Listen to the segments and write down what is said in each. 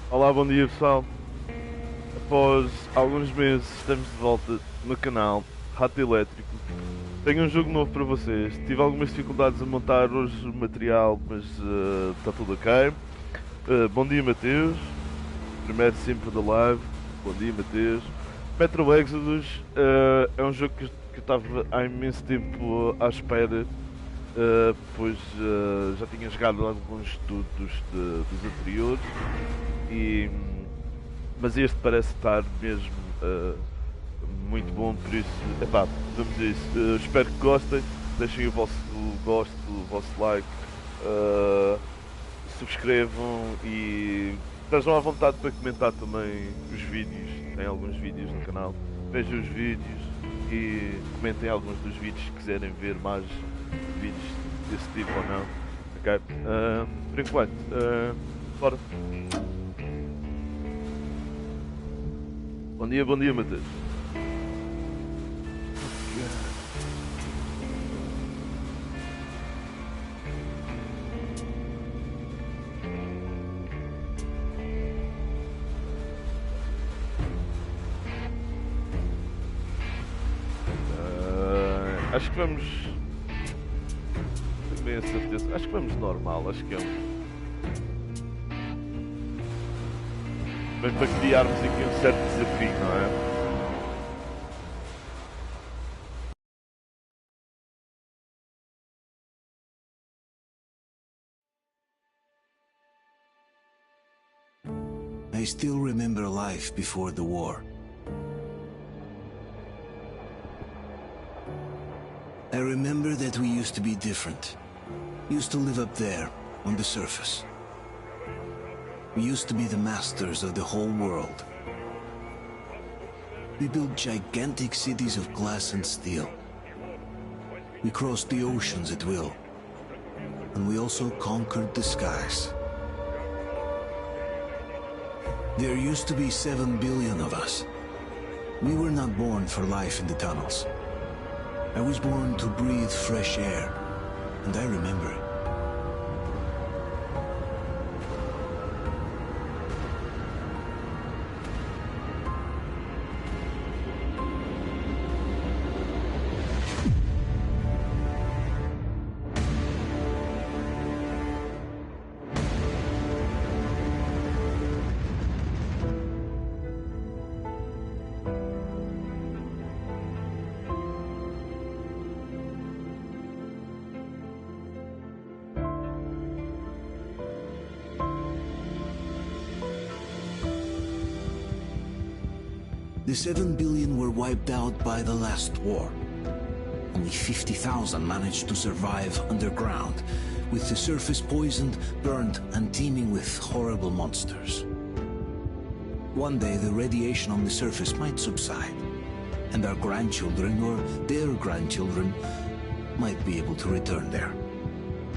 Olá, bom dia pessoal. Após alguns meses estamos de volta no canal Rato Elétrico. Tenho um jogo novo para vocês. Tive algumas dificuldades a montar hoje o material, mas está tudo ok. Bom dia, Mateus. Primeiro sempre da live. Bom dia, Mateus. Metro Exodus é um jogo que eu estava há imenso tempo à espera, pois já tinha jogado alguns dos anteriores. E, mas este parece estar mesmo muito bom, por isso, epá, vamos a isso. Espero que gostem, deixem o vosso gosto, o vosso like, subscrevam e estejam à vontade para comentar também os vídeos. Tem alguns vídeos no canal, vejam os vídeos e comentem alguns dos vídeos se quiserem ver mais vídeos desse tipo ou não. Ok? Por enquanto, bora. Bom dia, Matheus. Acho que vamos. Tenho bem a certeza. Acho que vamos normal. Acho que é um. Mas para criarmos aqui um certo desafio, não é? I still remember life before the war. I remember that we used to be different. Used to live up there, on the surface. We used to be the masters of the whole world. We built gigantic cities of glass and steel. We crossed the oceans at will. And we also conquered the skies. There used to be 7 billion of us. We were not born for life in the tunnels. I was born to breathe fresh air, and I remember it. The 7 billion were wiped out by the last war. Only 50,000 managed to survive underground, with the surface poisoned, burned, and teeming with horrible monsters. One day the radiation on the surface might subside, and our grandchildren or their grandchildren might be able to return there.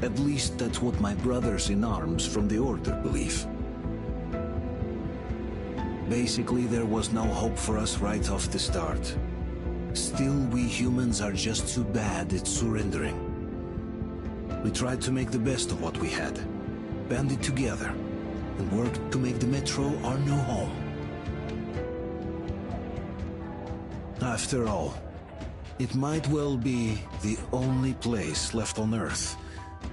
At least that's what my brothers in arms from the Order believe. Basically, there was no hope for us right off the start. Still, we humans are just too bad at surrendering. We tried to make the best of what we had, banded together, and worked to make the Metro our new home. After all, it might well be the only place left on Earth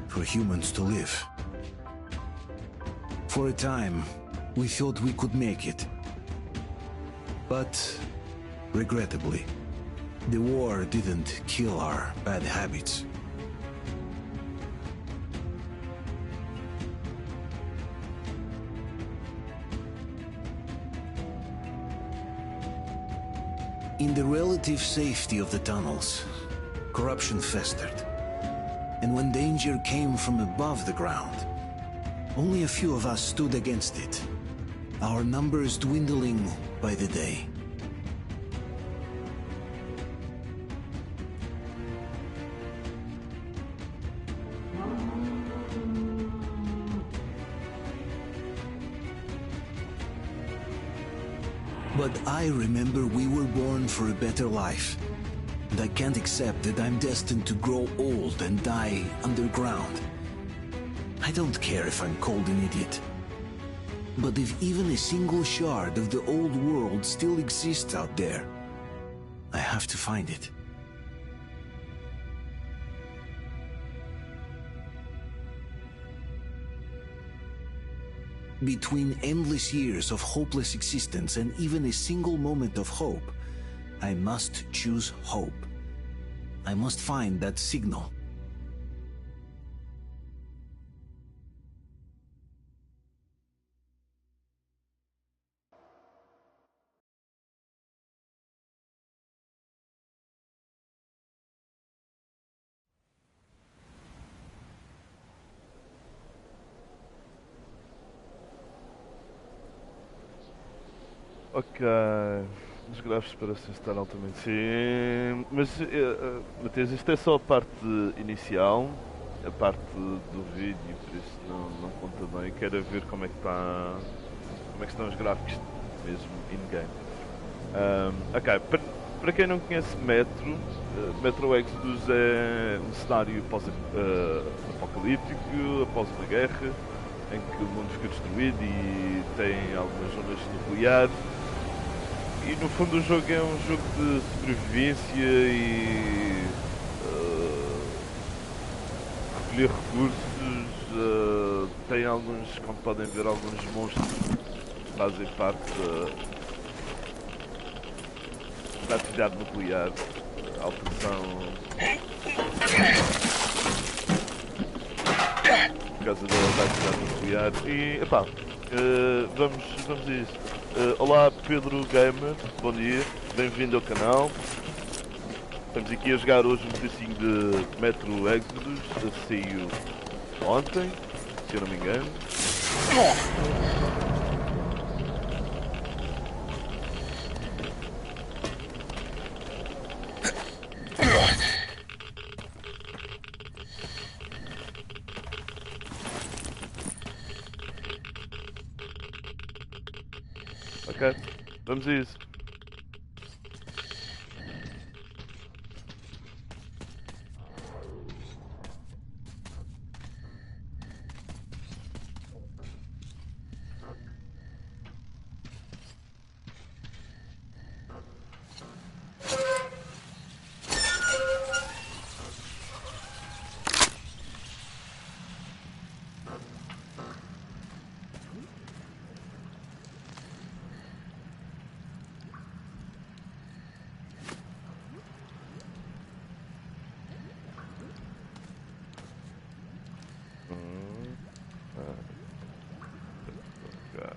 for humans to live. For a time, we thought we could make it. But, regrettably, the war didn't kill our bad habits. In the relative safety of the tunnels, corruption festered. And when danger came from above the ground, only a few of us stood against it, our numbers dwindling by the day. But I remember we were born for a better life. And I can't accept that I'm destined to grow old and die underground. I don't care if I'm called an idiot. But if even a single shard of the old world still exists out there, I have to find it. Between endless years of hopeless existence and even a single moment of hope, I must choose hope. I must find that signal. Ok, os gráficos parecem estar altamente sim, mas Matias, isto é só a parte inicial, a parte do vídeo, por isso não conta bem. Quero ver como é que estão os gráficos mesmo in-game. Ok, para quem não conhece Metro Exodus é um cenário apocalíptico após uma guerra em que o mundo fica destruído e tem algumas zonas nucleares. E no fundo o jogo é um jogo de sobrevivência e recolher recursos. Tem alguns, como podem ver, alguns monstros que fazem parte da atividade nuclear, alteração por causa da atividade nuclear. E epá, vamos a isso. Olá Pedro Gamer, bom dia, bem-vindo ao canal. Estamos aqui a jogar hoje um pedacinho de Metro Exodus, saiu ontem, se eu não me engano. Ok, vamos a isso.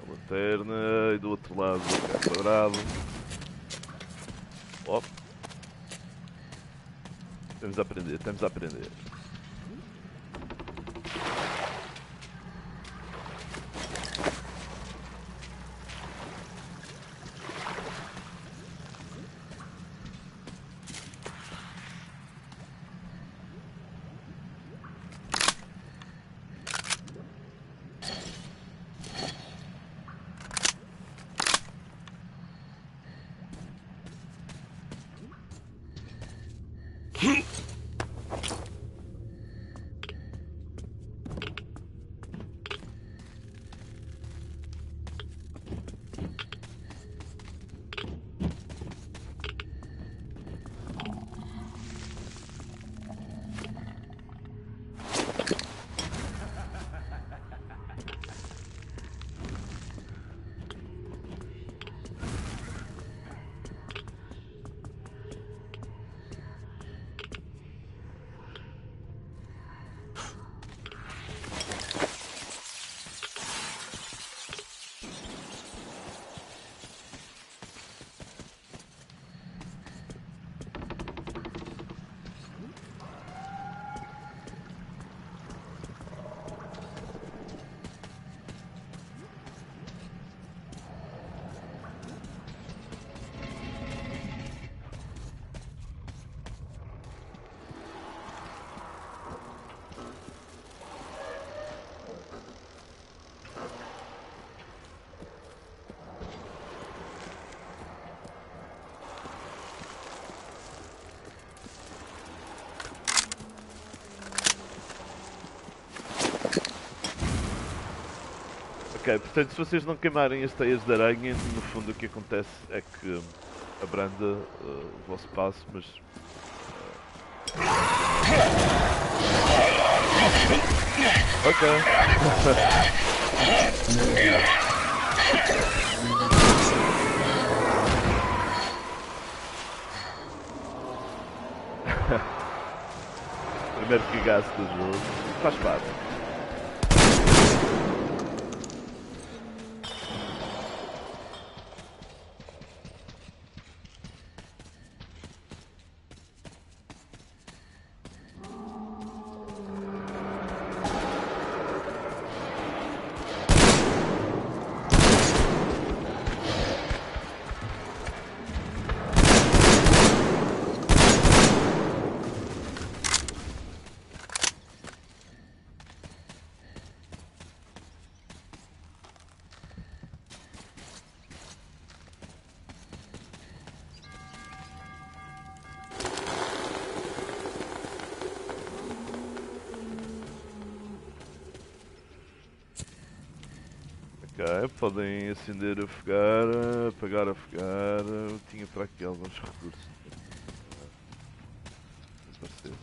Lanterna e do outro lado quadrado. Oh. Estamos a aprender. Ok, portanto, se vocês não queimarem as teias de aranha, no fundo o que acontece é que abranda o vosso passo, mas... Ok. Primeiro cagaço do jogo. Faz parte. Ok, podem acender a fogueira, apagar a fogueira. Tinha para aqui alguns recursos. Aparecer.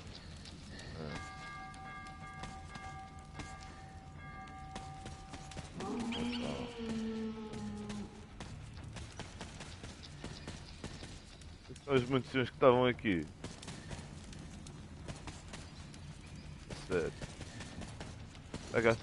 São as munições que estavam aqui. Sério. H.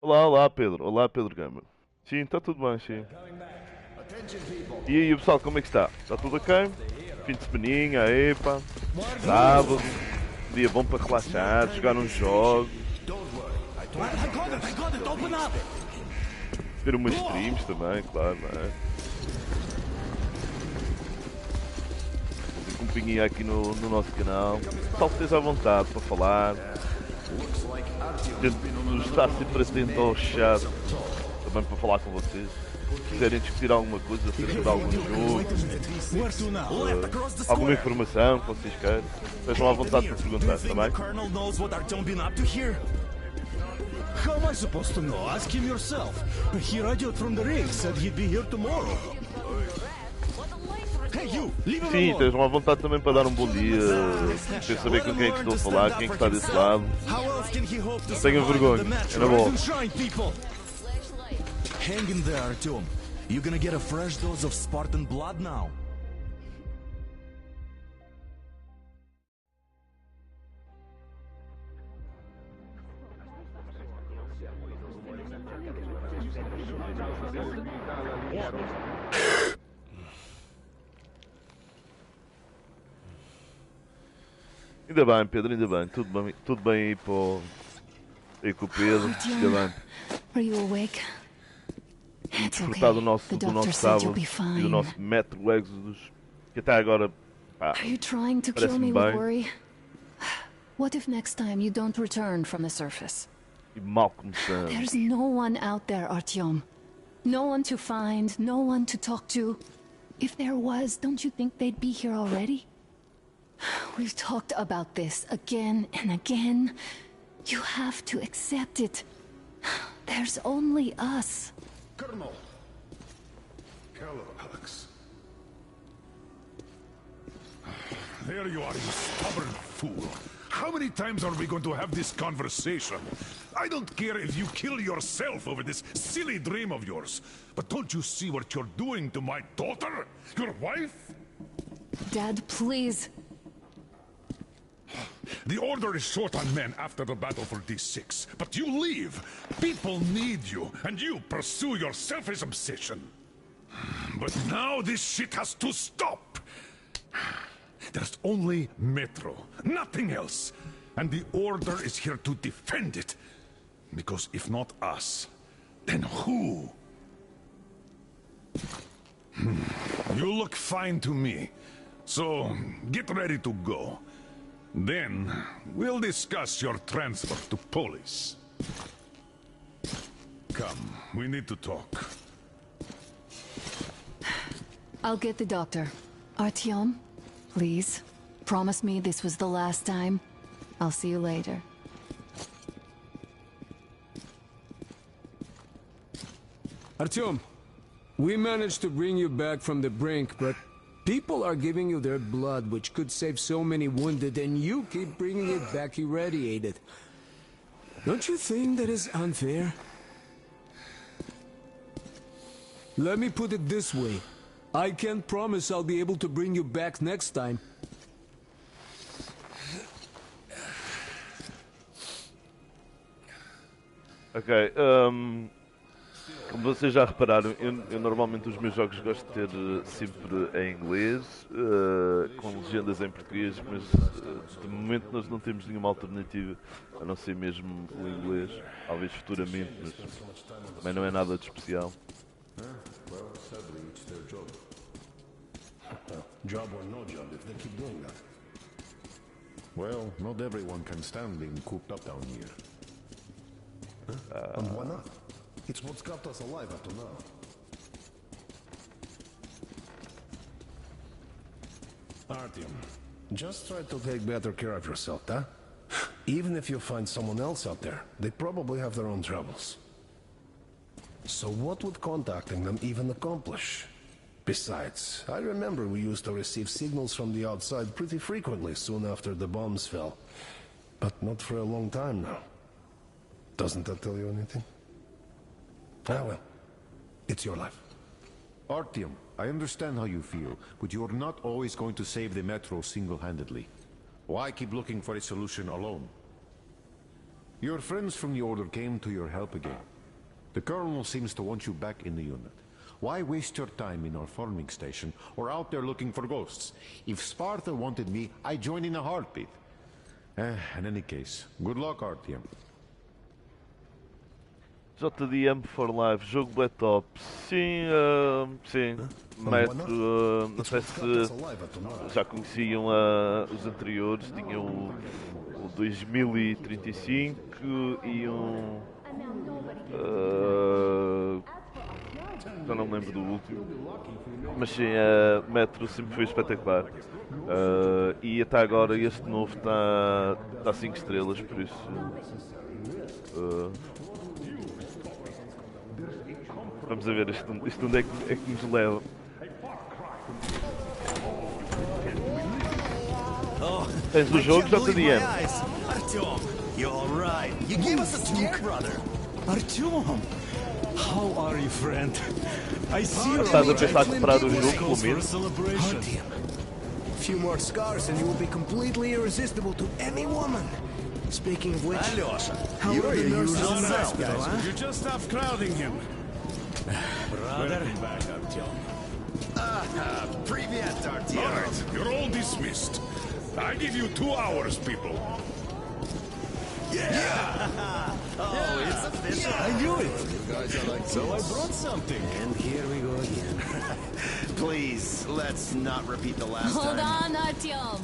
Olá Pedro. Olá Pedro Gama. Sim, está tudo bem, sim. E aí pessoal, como é que está? Está tudo ok? Fim de semaninha, epa. Sábado. Um dia bom para relaxar, jogar uns jogos. Ver umas streams também, claro, não é? Fazer companhia aqui no nosso canal. Pessoal, esteja à vontade para falar. Tento estar sempre atento ao chat também para falar com vocês. Se quiserem discutir alguma coisa acerca de algum jogo, alguma informação que vocês queiram, estejam à vontade para perguntar, está bem? How am I supposed to know? Ask him yourself. He radioed from the rig, said he'd be here tomorrow. Hey you, leave him Sim, alone. estejam à vontade também para dar um bom dia, para saber com quem é que estou a falar, quem é que está desse lado. Tenham vergonha, é na boa. Hang in there, Artyom. You're gonna get a fresh dose of Spartan blood now. Ainda bem, Pedro, ainda bem. Tudo bem aí com o Pedro. Ainda bem. Are you awake? It's Desfrutar okay. do nosso The doctor said you'll sábado be e do fine. nosso Metro Exodus, que até agora, pá, Are you trying to kill parece-me me with bem. worry? What if next time you don't return from the surface? E mal começamos. There's no one out there, Artyom. No one to find, no one to talk to. If there was, don't you think they'd be here already? We've talked about this again and again. You have to accept it. There's only us. Colonel. Hello, Alex. There you are, you stubborn fool. How many times are we going to have this conversation? I don't care if you kill yourself over this silly dream of yours. But don't you see what you're doing to my daughter? Your wife? Dad, please. The Order is short on men after the battle for D6. But you leave. People need you, and you pursue your selfish obsession. But now this shit has to stop. There's only Metro, nothing else. And the Order is here to defend it. Because if not us, then who? You look fine to me. So, get ready to go. Then, we'll discuss your transfer to police. Come, we need to talk. I'll get the doctor. Artyom, please, promise me this was the last time. I'll see you later. Artyom, we managed to bring you back from the brink, but people are giving you their blood, which could save so many wounded, and you keep bringing it back irradiated. Don't you think that is unfair? Let me put it this way. I can't promise I'll be able to bring you back next time. Ok, como vocês já repararam, eu normalmente os meus jogos gosto de ter sempre em inglês, com legendas em português, mas de momento nós não temos nenhuma alternativa, a não ser mesmo o inglês, talvez futuramente, mas também não é nada de especial. Job or no job if they keep doing that. Well, not everyone can stand being cooped up down here. And why not? It's what's kept us alive up to now. Artyom, just try to take better care of yourself, huh? Even if you find someone else out there, they probably have their own troubles. So what would contacting them even accomplish? Besides, I remember we used to receive signals from the outside pretty frequently soon after the bombs fell. But not for a long time now. Doesn't that tell you anything? Ah well, it's your life. Artyom, I understand how you feel, but you're not always going to save the Metro single-handedly. Why keep looking for a solution alone? Your friends from the Order came to your help again. The Colonel seems to want you back in the unit. Why waste your time in our farming station or out there looking for ghosts? If Sparta wanted me, I'd join in a heartbeat. In any case, good luck, Artyom. JDM for Life, jogo Black Ops, sim, sim, Metro, não sei se já conheciam os anteriores, tinham o 2035 e já não me lembro do último, mas sim, Metro sempre foi espetacular, e até agora este novo está 5 estrelas, por isso vamos a ver isto onde é que nos leva. Tens o jogo, JDM. Artyom, you're alright. You gave us a scare, brother. Artyom, how are you, friend? I see you. Estás a pensar em comprar o jogo, pelo menos? Artyom, a few more scars and you will be completely irresistible to any woman. Speaking of which, Alyosha, how you're are the a nurses usual in the nice hospital, guy. huh? You just stop crowding him. Brother. Back, Artyom. Привет, Artyom. All right, you're all dismissed. I give you 2 hours, people. Oh, it's official. I knew it. You guys are like, so I brought something. And here we go again. Please, let's not repeat the last Hold time. on, Artyom.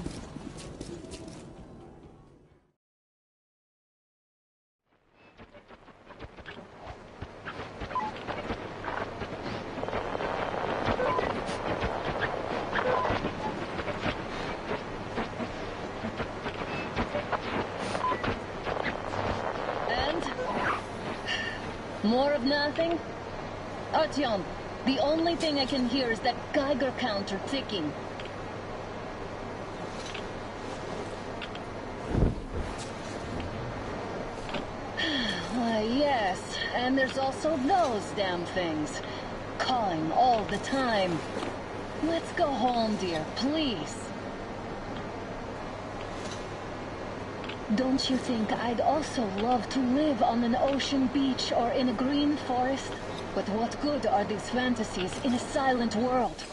More of nothing? Artyom, the only thing I can hear is that Geiger counter ticking. Why, yes, and there's also those damn things. Calling all the time. Let's go home, dear, please. Don't you think I'd also love to live on an ocean beach or in a green forest? But what good are these fantasies in a silent world?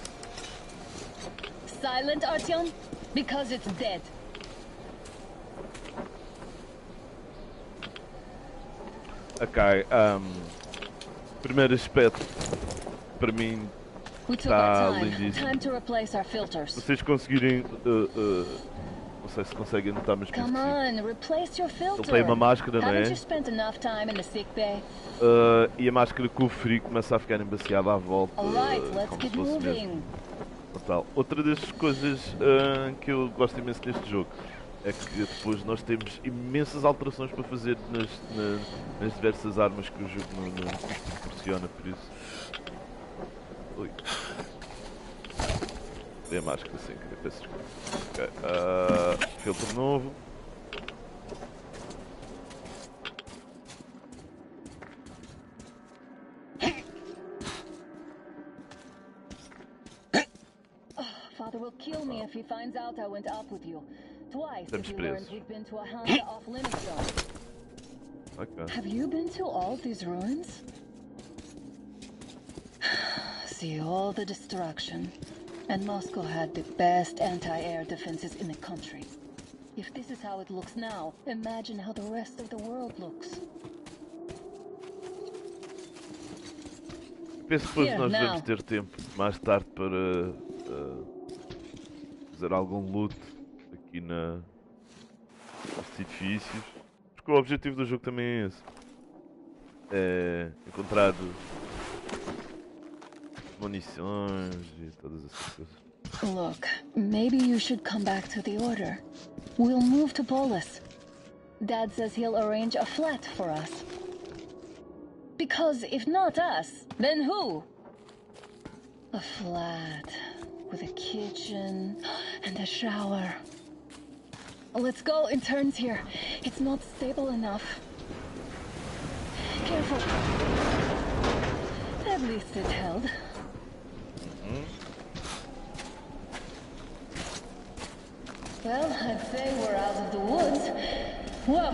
Silent, Artyom? Because it's dead. Ok, primeiro aspecto, para mim, We took está our time. lindíssimo. Time to replace our filters. Se vocês conseguirem, não sei se conseguem notar, mas penso Come que sim. on, replace your filter. Ele tem uma máscara, não Haven't é? you spent enough time in the sick bay? E a máscara com o frio começa a ficar embaciada à volta, Alright, let's como get se fosse moving. mesmo Natal. Outra das coisas que eu gosto imenso neste jogo é que depois nós temos imensas alterações para fazer nas diversas armas que o jogo nos proporciona, por isso. Ui. Dei a máscara sem querer, peço desculpa. Ok, filtro novo. Father will kill me if he finds out I went up with you. Twice Estamos if he learns presos. we've been to a Hansa off-limits zone. Ok. Have you been to all these ruins? See all the destruction. And Moscow had the best anti-air defenses in the country. If this is how it looks now, imagine how the rest of the world looks. Penso que depois Here, nós now. vamos ter tempo mais tarde para fazer algum loot aqui nestes edifícios. Porque o objetivo do jogo também é esse. É encontrar munições e todas essas coisas. Look, maybe you should come back to the Order. We'll move to Polis. Dad says he'll arrange a flat for us. Because if not us, then who? A flat with a kitchen and a shower. Let's go in turns here. It's not stable enough. Careful. At least it held. Well, I'd say we're out of the woods. Whoa!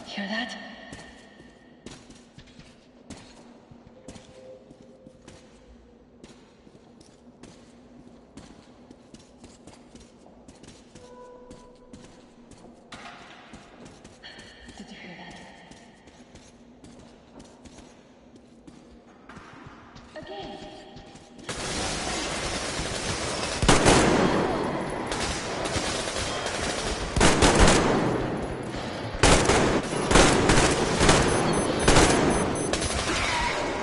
Hear that? Did you hear that? Again.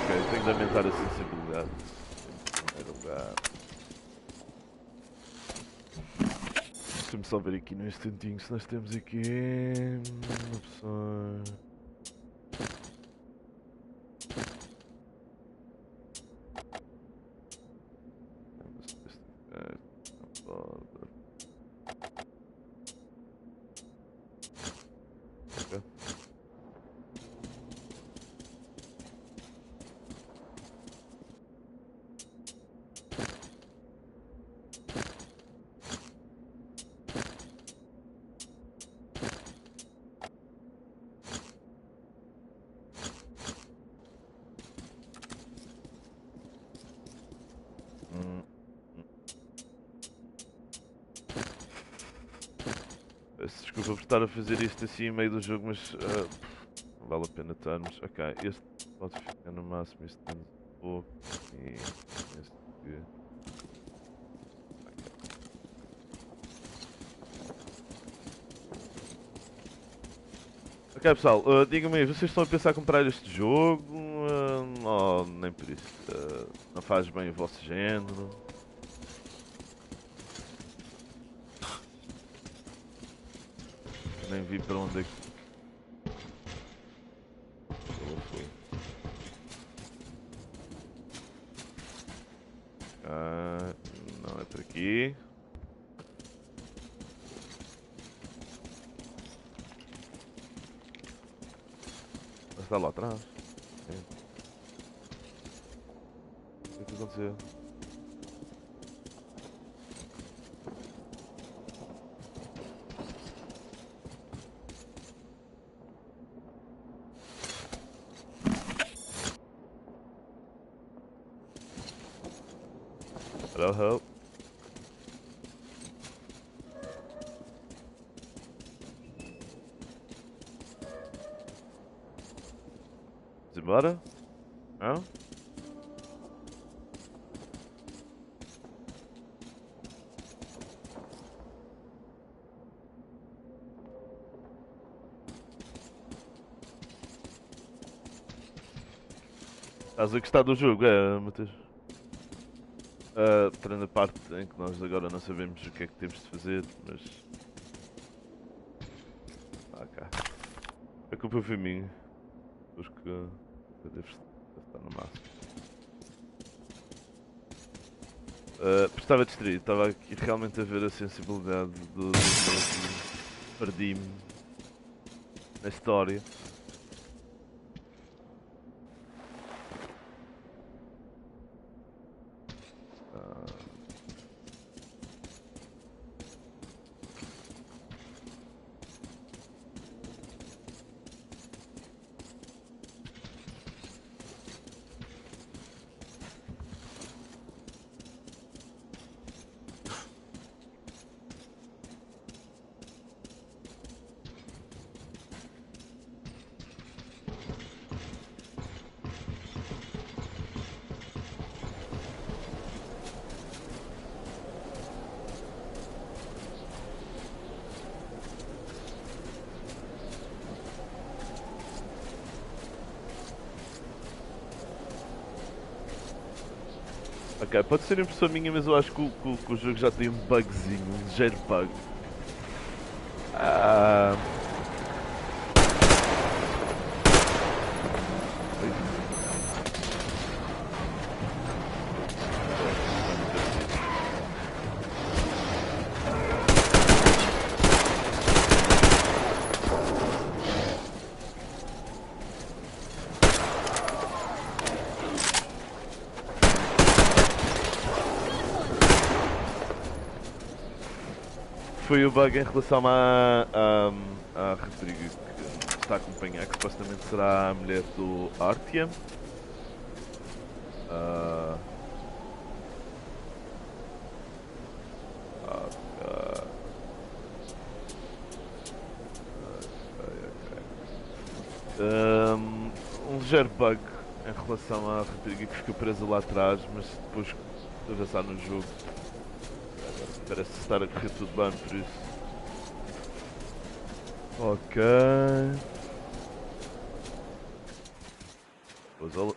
Ok, tenho de aumentar a sensibilidade. Deixa-me só ver aqui no instantinho se nós temos aqui opções. Ok. Desculpa por estar a fazer isto assim em meio do jogo, mas não vale a pena estarmos. Ok, este pode ficar no máximo, este temos um pouco e este aqui. Ok pessoal, digam-me aí, vocês estão a pensar em comprar este jogo? Ou nem por isso? Não faz bem o vosso género? Nem vi para onde é que... Não é por aqui. Mas está lá atrás. O que aconteceu? Hello. Vamos embora? Não? Estás a gostar do jogo, Matheus? Tirando a parte em que nós agora não sabemos o que é que temos de fazer, mas... cá. A culpa foi minha. Acho que eu devo estar no máximo. Estava distraído, estava aqui realmente a ver a sensibilidade do jogo. Perdi-me na história. Ok, pode ser impressão minha, mas eu acho que o jogo já tem um bugzinho, um ligeiro bug. Foi o bug em relação à rapariga que está a acompanhar, que supostamente será a mulher do Artyom. Um ligeiro bug em relação à rapariga que ficou presa lá atrás, mas depois de avançar no jogo parece estar a correr tudo bem por isso. Ok. Pois ela...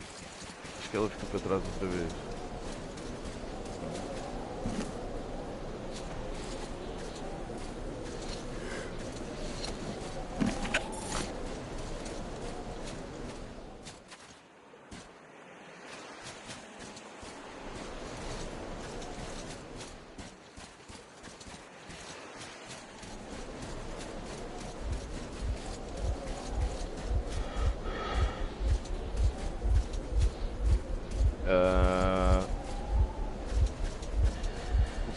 Acho que ela ficou para trás outra vez.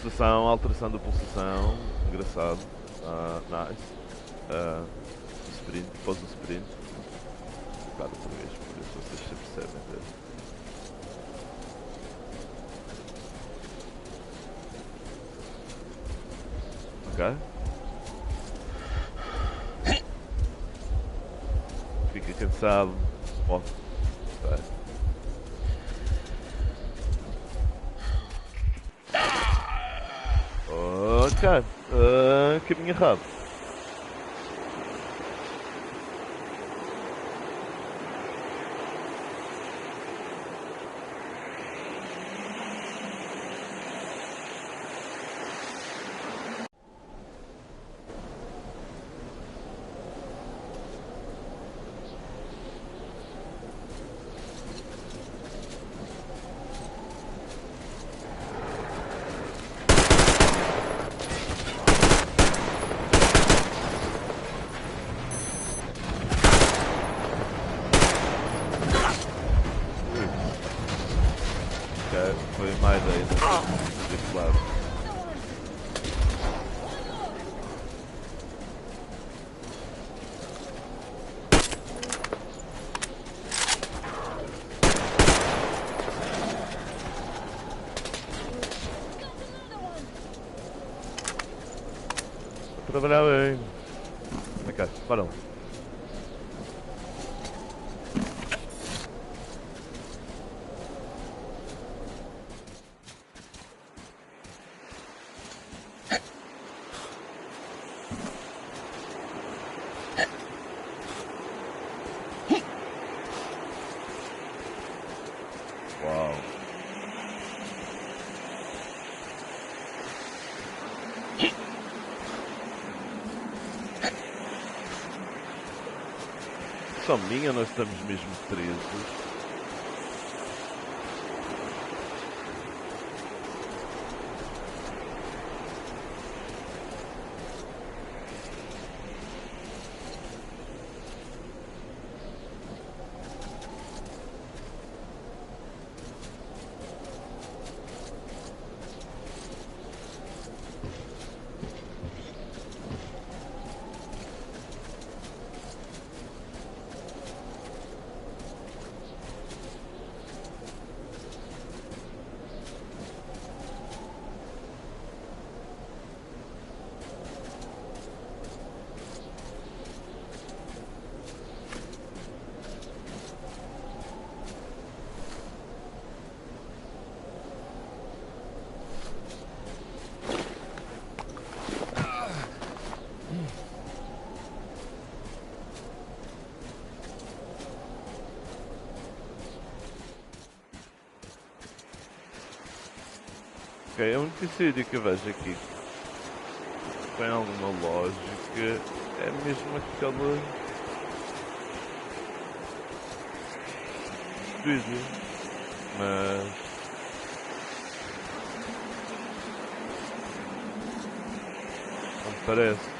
Pulsação, alteração da pulsação, engraçado, nice. Sprint, após o sprint, claro, outra vez, por isso vocês se percebem. Ok. sabe. Bom, ok, caminho errado. Foi má ideia desse lado. Trabalhar bem. Ok, para lá. Uau. Só minha, nós estamos mesmo presos. Ok, é um tecido que eu vejo aqui tem alguma lógica, é mesmo aquela vídeo, mas não me parece.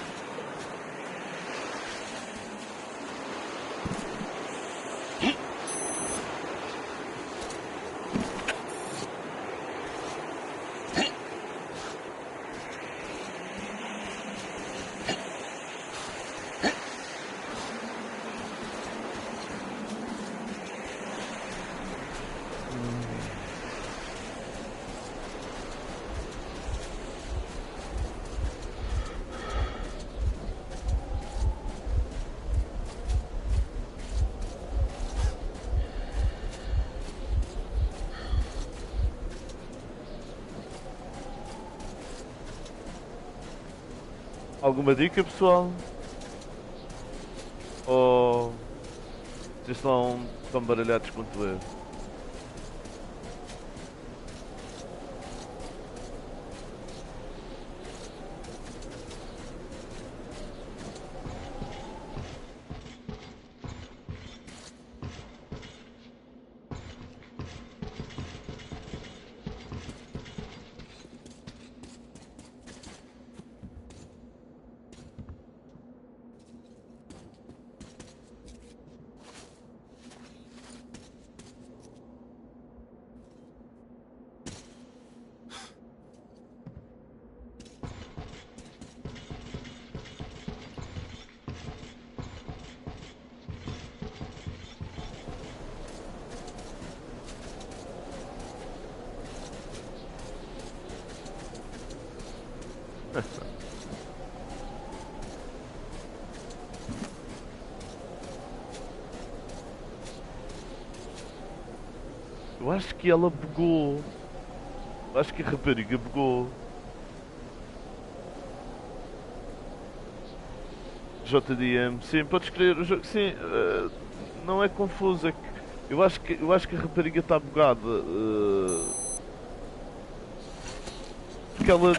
Alguma dica, pessoal? Ou vocês estão tão baralhados quanto eu? Eu acho que ela bugou. Eu acho que a rapariga bugou. JDM, sim, podes escrever o jogo, sim, não é confuso, é que eu acho que a rapariga está bugada, porque ela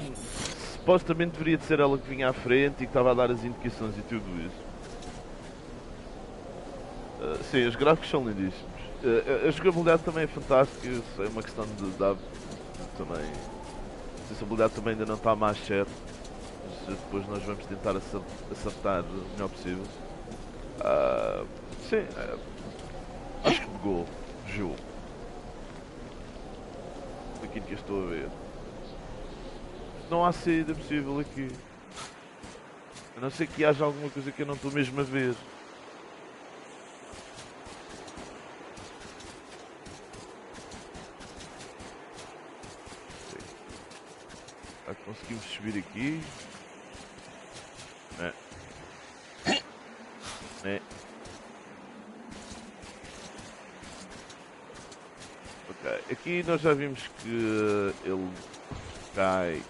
supostamente deveria de ser ela que vinha à frente e que estava a dar as indicações e tudo isso. Sim, os gráficos são lindíssimos. A jogabilidade também é fantástica, isso é uma questão de também. A sensibilidade também ainda não está mais certa. Mas depois nós vamos tentar acertar o melhor possível. Sim, acho que bugou o jogo. Daquilo que eu estou a ver. Não há saída possível aqui. A não ser que haja alguma coisa que eu não estou mesmo a ver. Conseguimos subir aqui. Ok, aqui nós já vimos que ele cai.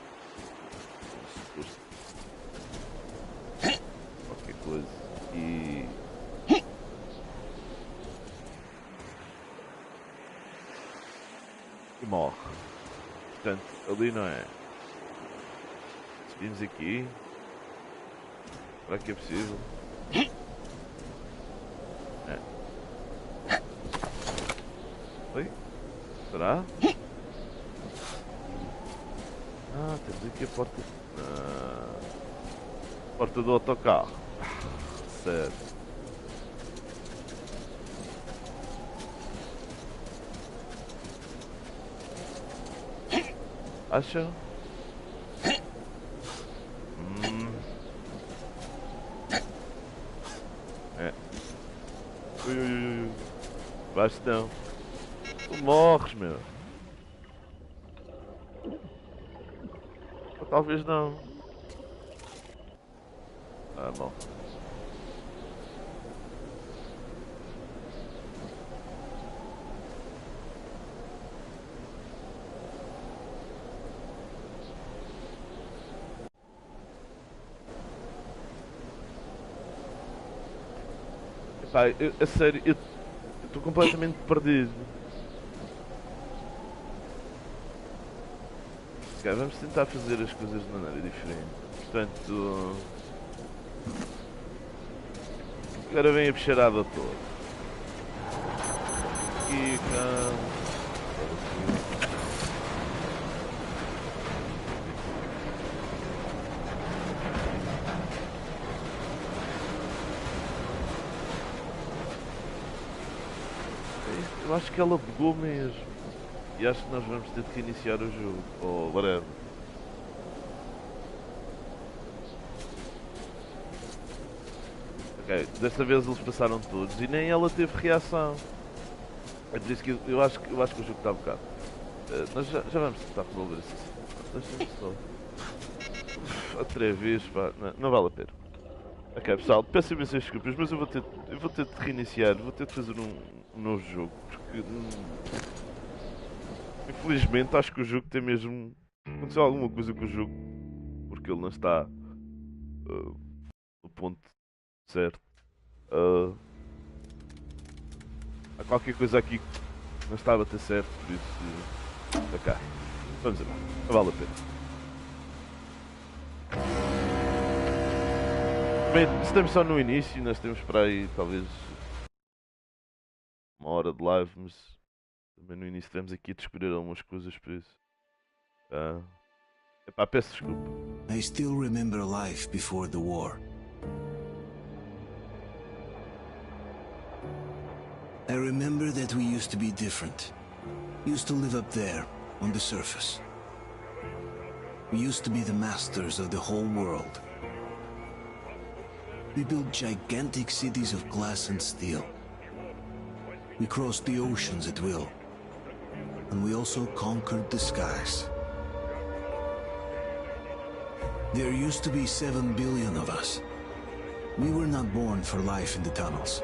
Qualquer coisa. E morre. Portanto, ali não é. Subimos aqui. Será que é possível? Oi? Será? Temos aqui a porta. Porta do autocarro. Certo. Acham? Ui. Bastão. Tu morres, meu. Ou talvez não. Bom. Epá, a sério, eu estou completamente perdido. Ok, vamos tentar fazer as coisas de maneira diferente. Portanto, agora vem a bicharada toda. Aqui, cá. Eu acho que ela bugou mesmo. E acho que nós vamos ter que iniciar o jogo. Ou whatever. Ok, desta vez eles passaram todos e nem ela teve reação. É por isso que eu acho que o jogo está bugado. Nós já vamos tentar resolver isso. Deixa-me só. Outra vez, pá. Não vale a pena. Ok, pessoal, peço imensas desculpas, mas eu vou ter de reiniciar, vou ter de fazer um novo jogo, porque infelizmente acho que o jogo tem mesmo. Aconteceu alguma coisa com o jogo, porque ele não está no ponto certo. Há qualquer coisa aqui que não está a bater certo, por isso. Ok, vamos lá, não vale a pena. Bem, estamos só no início, nós temos para aí talvez uma hora de live, mas também no início estamos aqui a descobrir algumas coisas, por isso. Epá, peço desculpa. I still remember life before the war. I remember that we used to be different. Used to live up there, on the surface. We used to be the masters of the whole world. We built gigantic cities of glass and steel. We crossed the oceans at will. And we also conquered the skies. There used to be 7 billion of us. We were not born for life in the tunnels.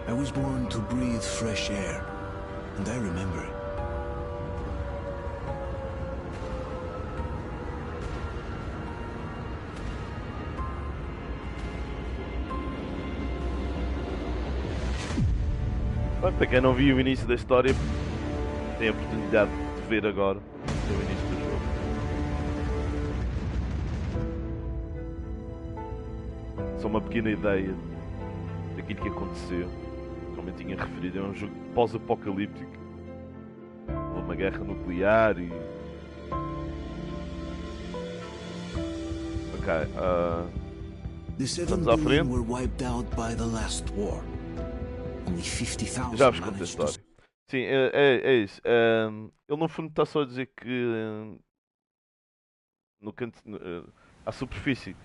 I was born to breathe fresh air and I remember it. Bem, para quem não viu o início da história, tem a oportunidade de ver agora o início do jogo. Só uma pequena ideia daquilo que aconteceu. Como eu tinha referido, é um jogo pós-apocalíptico. Houve uma guerra nuclear e... Ok, The 7 vamos à billion frente. were wiped out by the last war. Only 50,000 Já vos contei a managed to... história. Sim, é isso. Ele no fundo está só a dizer que no canto, à superfície,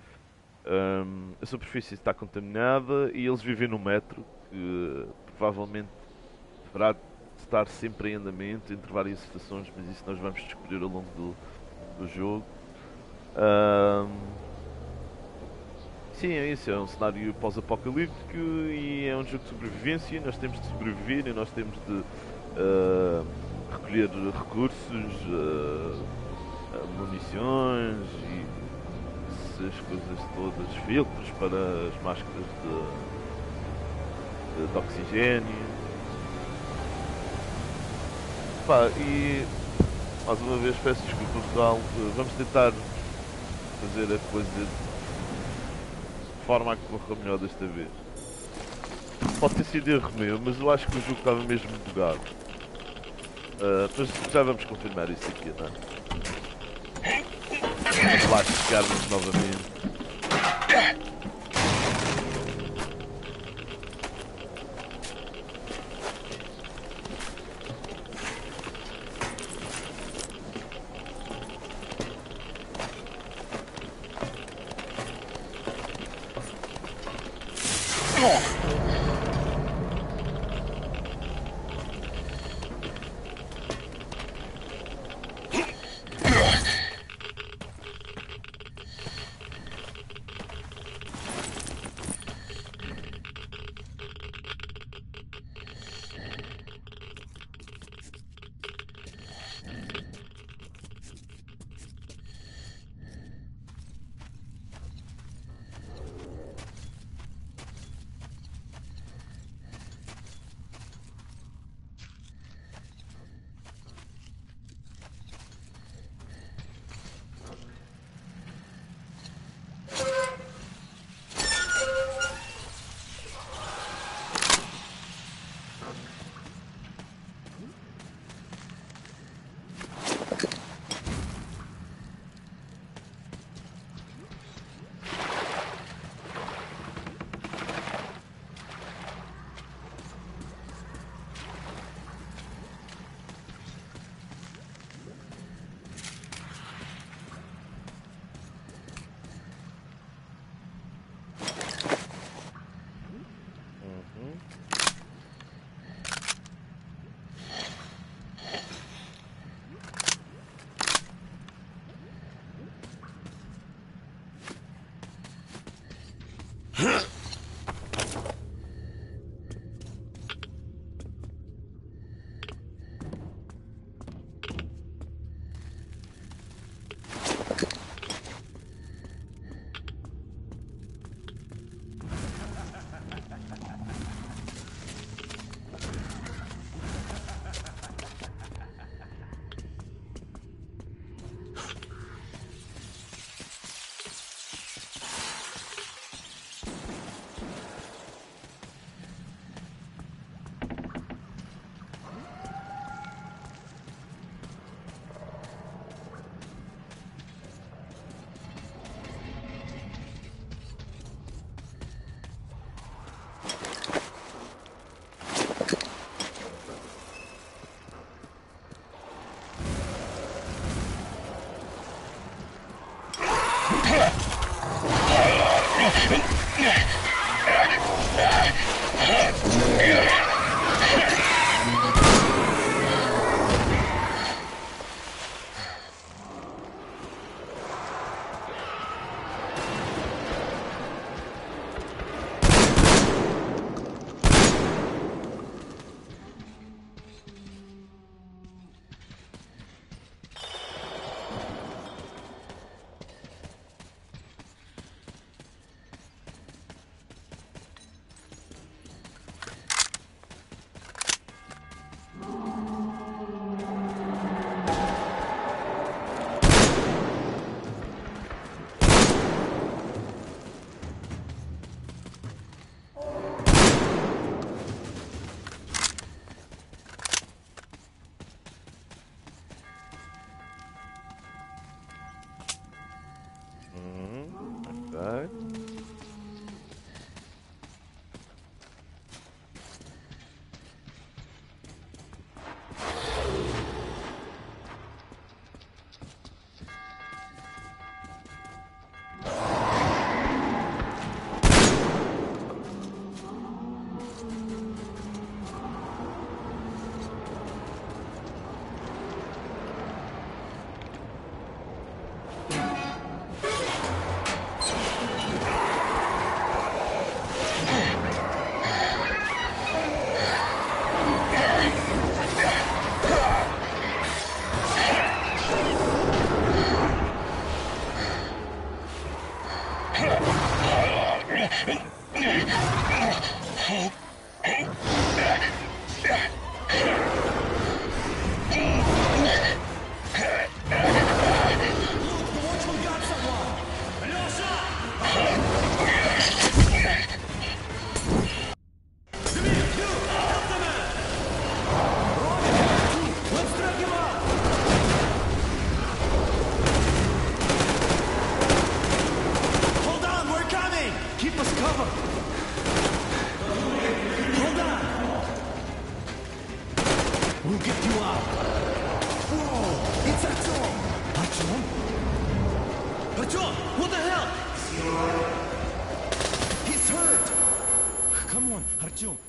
a superfície está contaminada e eles vivem no metro, que provavelmente deverá estar sempre em andamento entre várias estações, mas isso nós vamos descobrir ao longo do jogo. Sim, é isso, é um cenário pós-apocalíptico e é um jogo de sobrevivência. Nós temos de sobreviver e nós temos de recolher recursos, munições e essas coisas todas, filtros para as máscaras de oxigênio. Pá, e mais uma vez peço desculpa pessoal, vamos tentar fazer a coisa de forma a que corra melhor desta vez. Pode ter sido erro meu, mas eu acho que o jogo estava mesmo bugado. Mas já vamos confirmar isso aqui, não é? Vamos lá chegarmos novamente. Okay.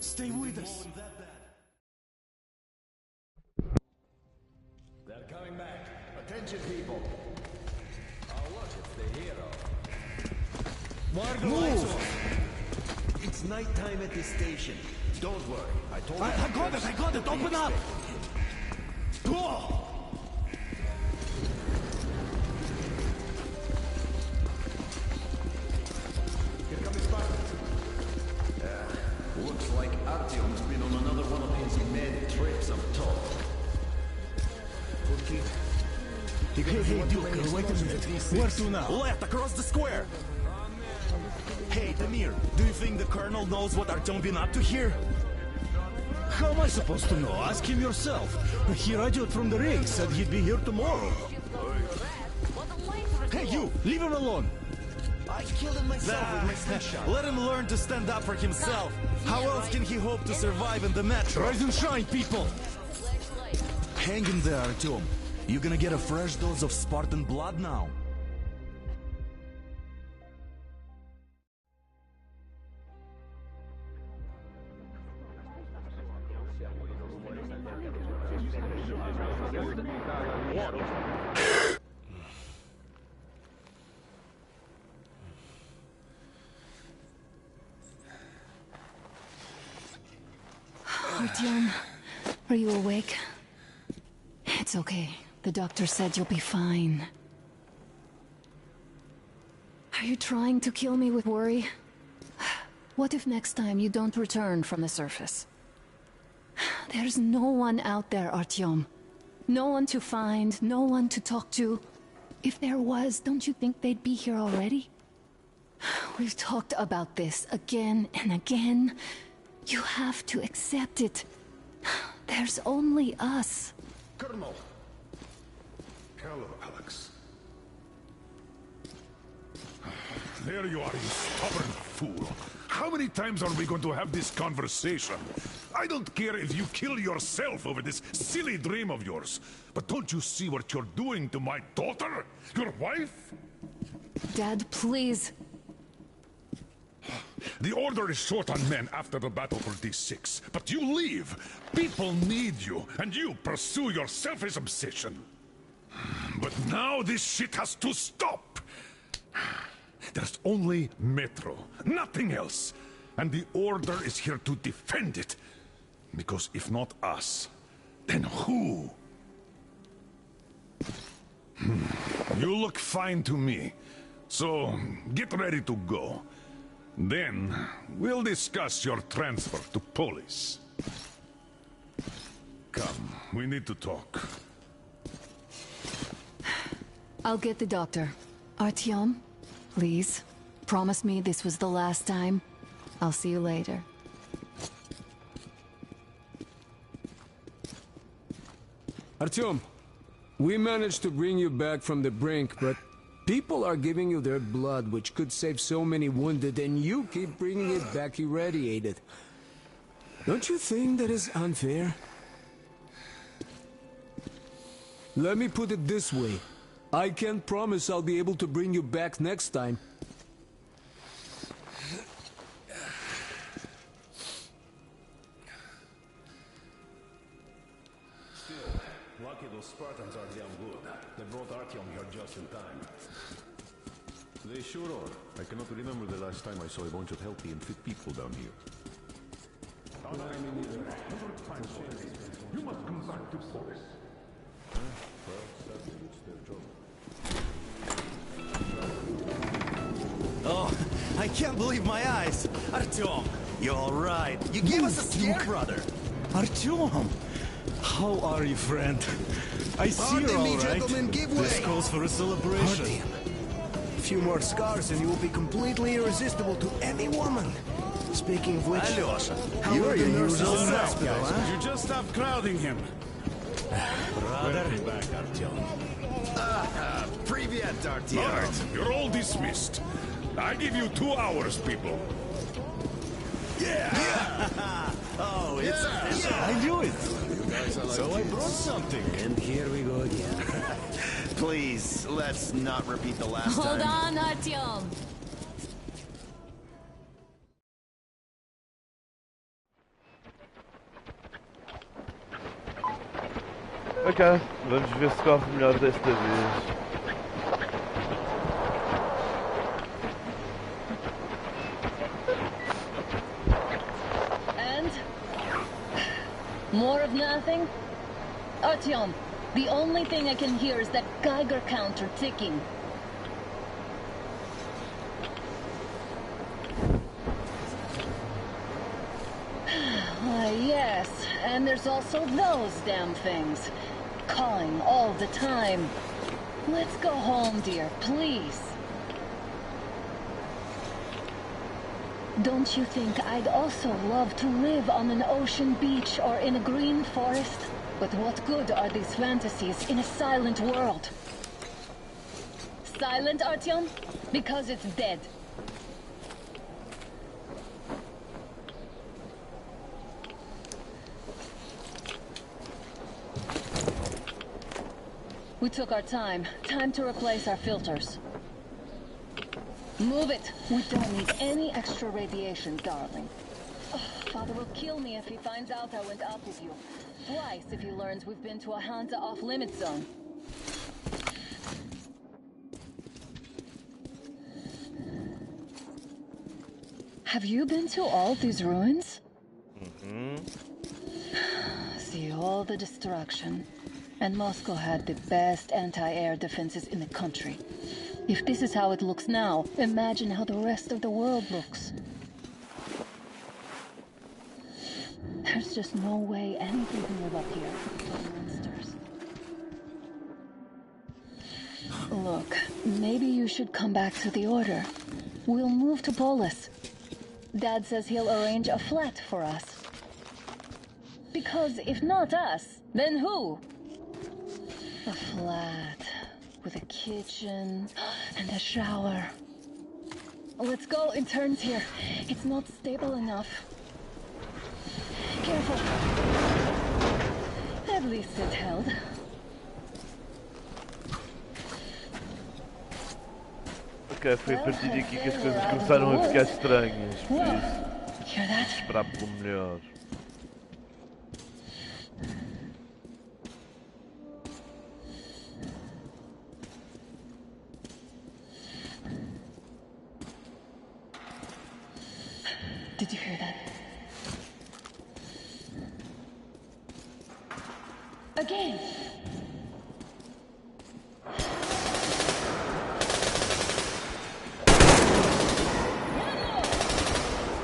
Stay with us. They're coming back. Attention, people. Oh, look, it's the hero. Move! It's nighttime at this station. Don't worry. I told you. I got it! Open up! Go! Here comes Parte. Looks like Artyom's been on another one of his mad trips up top. Okay. Hey, Duke, wait a minute. Where to now? Left, across the square! Hey, Tamir, do you think the Colonel knows what Artyom been up to here? How am I supposed to know? Ask him yourself. He radioed from the rig, said he'd be here tomorrow. Hey, you! Leave him alone! I killed him myself with my slingshot. Let him learn to stand up for himself. How else can he hope to survive in the metro? Rise and shine, people! Hang in there, Artyom. You gonna get a fresh dose of Spartan blood now? Artyom, are you awake? It's okay. The doctor said you'll be fine. Are you trying to kill me with worry? What if next time you don't return from the surface? There's no one out there, Artyom. No one to find, no one to talk to. If there was, don't you think they'd be here already? We've talked about this again and again. You have to accept it. There's only us. Colonel! Hello, Alex. There you are, you stubborn fool. How many times are we going to have this conversation? I don't care if you kill yourself over this silly dream of yours. But don't you see what you're doing to my daughter? Your wife? Dad, please. The Order is short on men after the battle for D6. But you leave. People need you, and you pursue your selfish obsession. But now this shit has to stop! There's only Metro, nothing else. And the Order is here to defend it. Because if not us, then who? You look fine to me. So, get ready to go. Then, we'll discuss your transfer to Polis. Come, we need to talk. I'll get the doctor. Artyom, please, promise me this was the last time. I'll see you later. Artyom, we managed to bring you back from the brink, but People are giving you their blood, which could save so many wounded, and you keep bringing it back irradiated. Don't you think that is unfair? Let me put it this way. I can't promise I'll be able to bring you back next time. Still, lucky those Spartans are damn good. They brought Artyom here just in time. They sure are. I cannot remember the last time I saw a bunch of healthy and fit people down here. You must come back to Polis. Oh, I can't believe my eyes. Artyom, you're all right. You gave us a scare, brother. Artyom! How are you, friend? I see you're all right. Gentlemen, give way. This calls for a celebration. Artyom. A few more scars and you will be completely irresistible to any woman. Speaking of which, Alyosha, how You're are the your nurses usual in the self, hospital, guys. huh? You just stop crowding him. brother. Welcome back, Artyom. Привет, Artyom. All right, you're all dismissed. I give you 2 hours, people. Oh, it's official. I knew it. So I brought something. And here we go again. Please, let's not repeat the last Hold time. on, Artyom. Ok, vamos ver se corre melhor desta vez. And? More of nothing? Artyom, the only thing I can hear is that Geiger counter ticking. Why, yes, and there's also those damn things. Calling all the time. Let's go home, dear, please. Don't you think I'd also love to live on an ocean beach or in a green forest? But what good are these fantasies in a silent world? Silent, Artyom? Because it's dead. We took our time. Time to replace our filters. Move it! We don't need any extra radiation, darling. Oh, Father will kill me if he finds out I went up with you. Twice if he learns we've been to a Hansa off-limit zone. Have you been to all these ruins? See all the destruction. And Moscow had the best anti-air defenses in the country. If this is how it looks now, imagine how the rest of the world looks. There's just no way anything can live up here. Monsters. Look, maybe you should come back to the Order. We'll move to Polis. Dad says he'll arrange a flat for us. Because if not us, then who? A flat with a kitchen and a shower. Let's go, it turns here. It's not stable enough. Careful. At least it held. Ok, foi a partir daqui que as coisas começaram a ficar estranhas, por isso Hear that? esperar pelo melhor. Did you hear that? Again!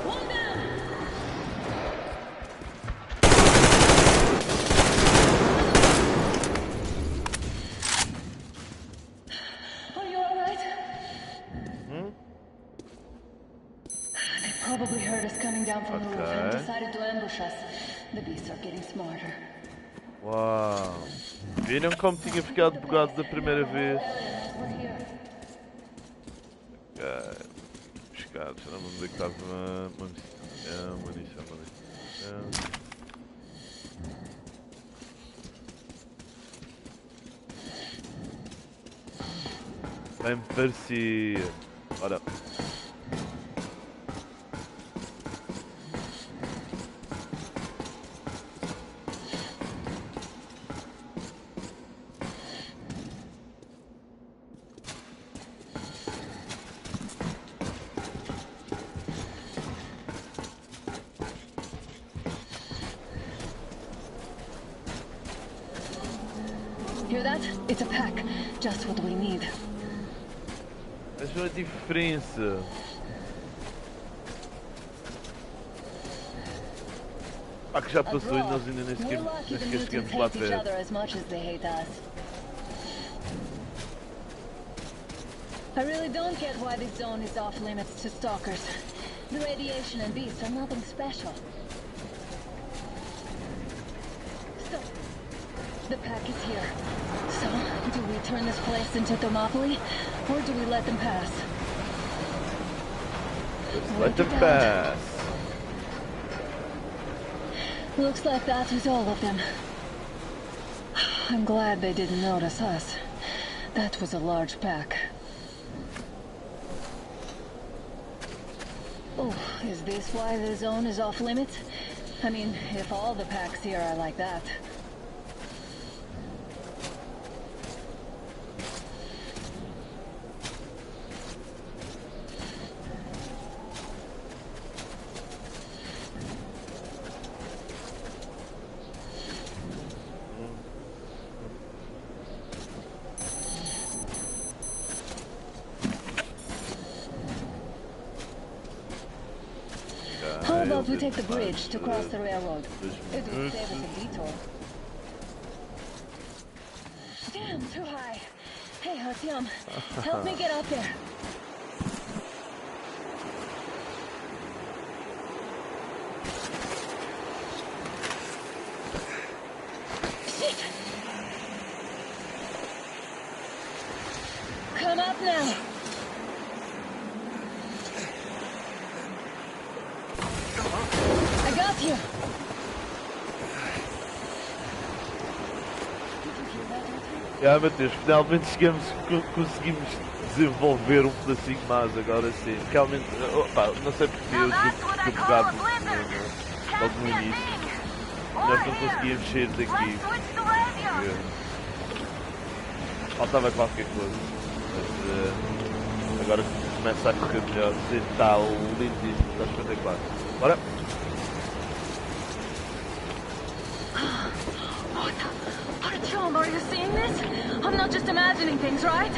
One down! Are you alright? They probably heard us coming down from the roof and decided to ambush us. The beasts are getting smarter. Uau! Viram como tinha ficado bugado da primeira vez? We're here. Buscar, já não me lembro que estava munição. Bem parecia. Ora. Hear that? It's a pack. Just what we need. Veja a diferença. Pá, que já passou e nós ainda nem sequer chegamos lá perto. I really don't get why this zone is off limits to stalkers. The radiation and beasts are nothing special. So, the pack is here. So, do we turn this place into Thermopylae, or do we let them pass? Let them pass. Looks like that was all of them. I'm glad they didn't notice us. That was a large pack. Oh, is this why the zone is off limits? I mean, if all the packs here are like that. How about we take the bridge to cross the railroad? It will save us a detour. Damn, too high. Hey, Artyom, help me get up there. Shit! Come up now. I got you. Matheus, finalmente conseguimos desenvolver um pedacinho mais agora sim. Realmente, opa, não sei porque eu jogo pegado logo no início. Nós não conseguíamos sair daqui. Faltava qualquer coisa. Mas agora começa a correr melhor. Está lindíssimo, está espetacular. Bora! Artyom, are you seeing this? I'm not just imagining things, right?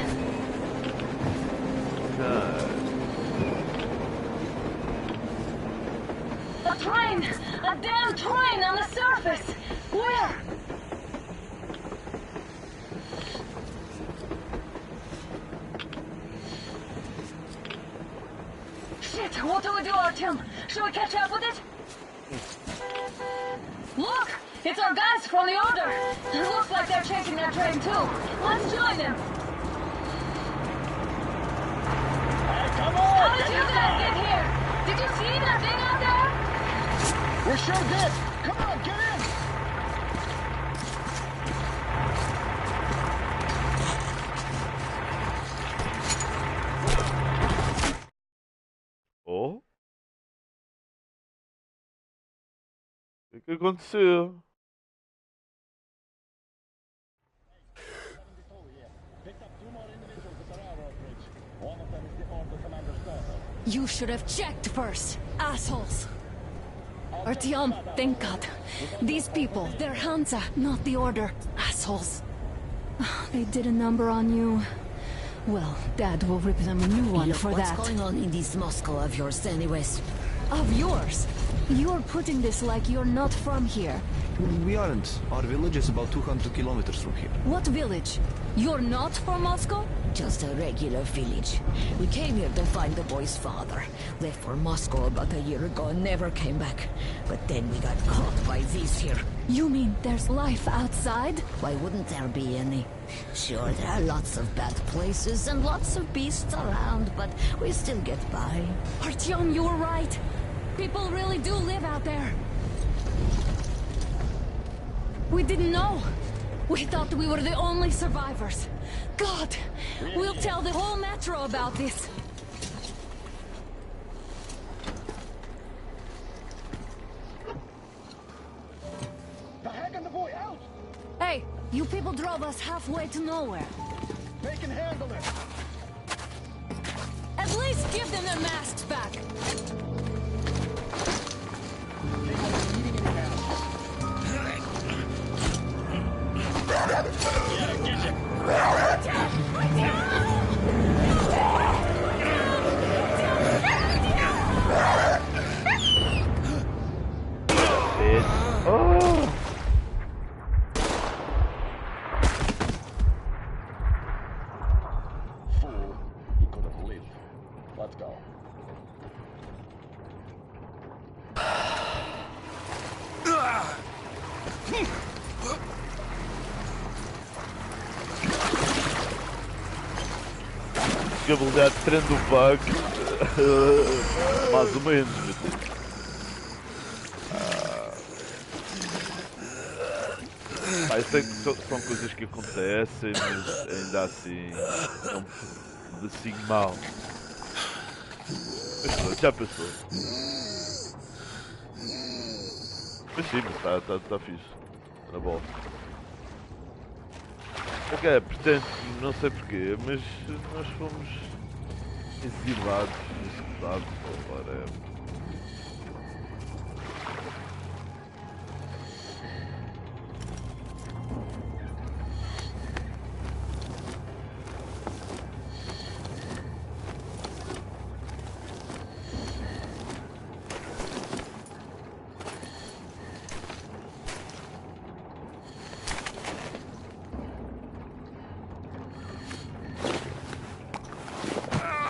A train! A damn train on the surface! Where? Shit, what do we do, Artyom? Should we catch up with it? Look! It's our guys from the Order! It looks like they're chasing that train too. Let's join them! Hey, come on! How did you guys get here? Did you see that thing out there? We sure did! Come on, get in! Oh? O que aconteceu? You should have checked first, assholes. Artyom, thank God. These people, they're Hansa, not the Order. Assholes. They did a number on you. Well, Dad will rip them a new one for that. What's going on in this Moscow of yours anyways? Of yours? You're putting this like you're not from here. We aren't. Our village is about 200 kilometers from here. What village? You're not from Moscow? Just a regular village. We came here to find the boy's father. Left for Moscow about a year ago and never came back. But then we got caught by these here. You mean there's life outside? Why wouldn't there be any? Sure, there are lots of bad places and lots of beasts around, but we still get by. Artyom, you were right. People really do live out there. We didn't know. We thought we were the only survivors. God, we'll tell the whole metro about this. The heck and the boy out! Hey, you people drove us halfway to nowhere. They can handle it. At least give them their masks back. Oh! Fool. He could have lived. Let's go. Jogabilidade trend do bug. Mais ou menos, meu Deus. Eu sei que são coisas que acontecem, mas ainda assim é um pedacinho mau. Mas pronto, já passou. Mas sim, mas está fixe. Está bom. Ok, portanto, não sei porquê, mas nós fomos exilados, executados, ou whatever.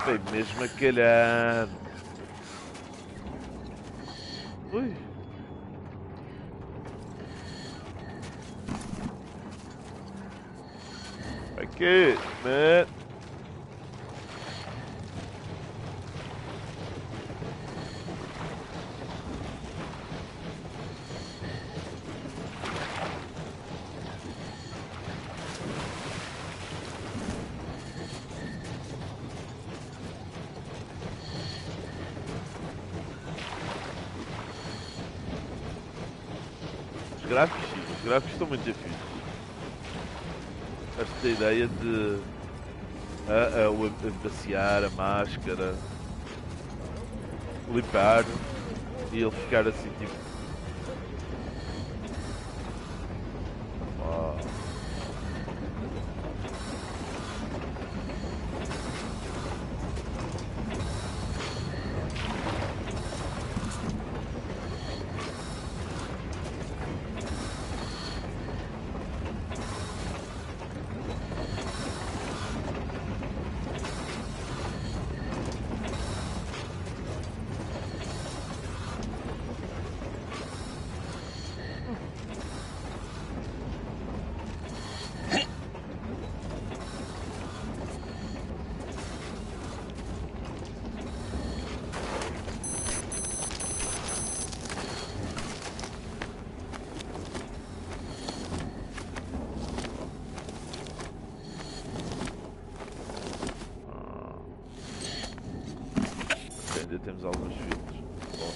Foi mesmo a calhar. Ui. Aqui, man. Os gráficos estão muito difíceis. Esta ideia de passear a máscara, limpar e ele ficar assim tipo. Oh. Ainda temos alguns filtros. Bom.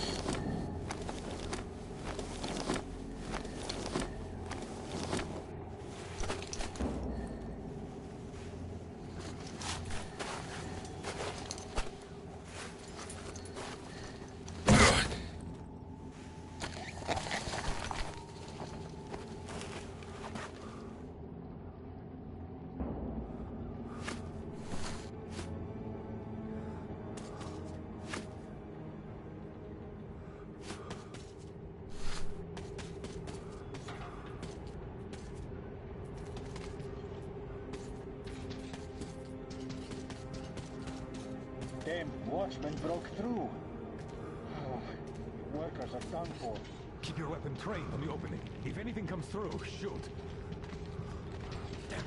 Damn watchman broke through. Oh, workers are done for. Keep your weapon trained on the opening. If anything comes through, shoot. Damn.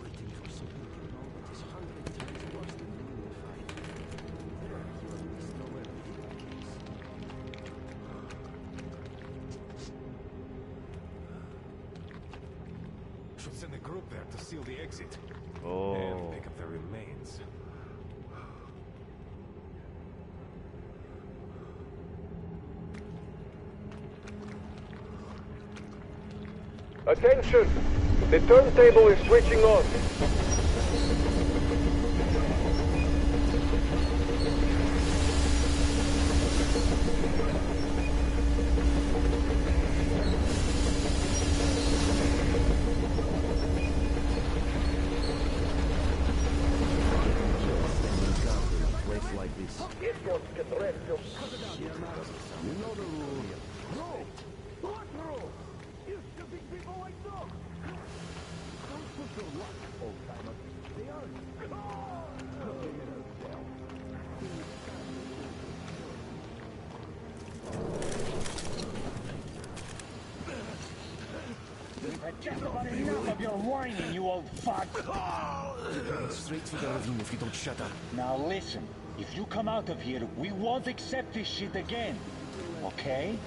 Waiting for something to know that is 100 times worse than being in a fight. There's nowhere to be the case. Should send a group there to seal the exit. Oh. And pick up the remains. Attention! The turntable is switching on. Place like this. Idiots can rest your... You know the rule. No! What rule? You stupid people like dogs! Don't put your luck, old-timer. They are... We've had just about enough of your whining, you old fart! Straight to the ravine if you don't shut up. Now listen, if you come out of here, we won't accept this shit again. Okay?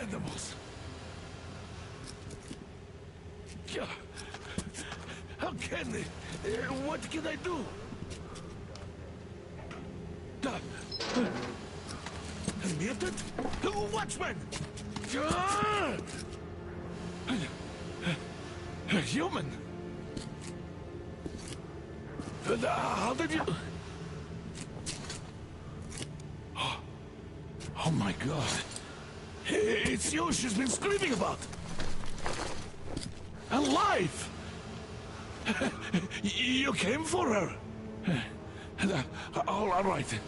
Animals. How can they? What can I do? Mutant? Watchman! Human? How did you... Oh my god. It's you she's been screaming about. Alive! You came for her. All right.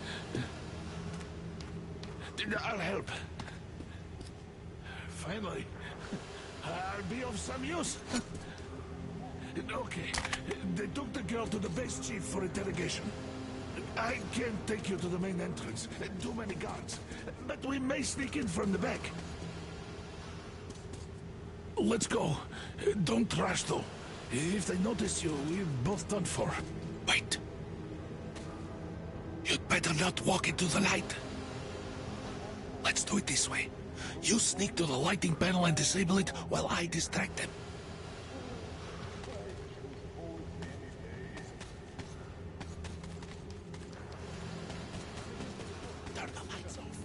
I'll help. Finally, I'll be of some use. Okay, they took the girl to the base chief for interrogation. I can't take you to the main entrance. Too many guards. But we may sneak in from the back. Let's go. Don't rush, though. If they notice you, we're both done for. Wait. You'd better not walk into the light. Let's do it this way. You sneak to the lighting panel and disable it while I distract them. Turn the lights off.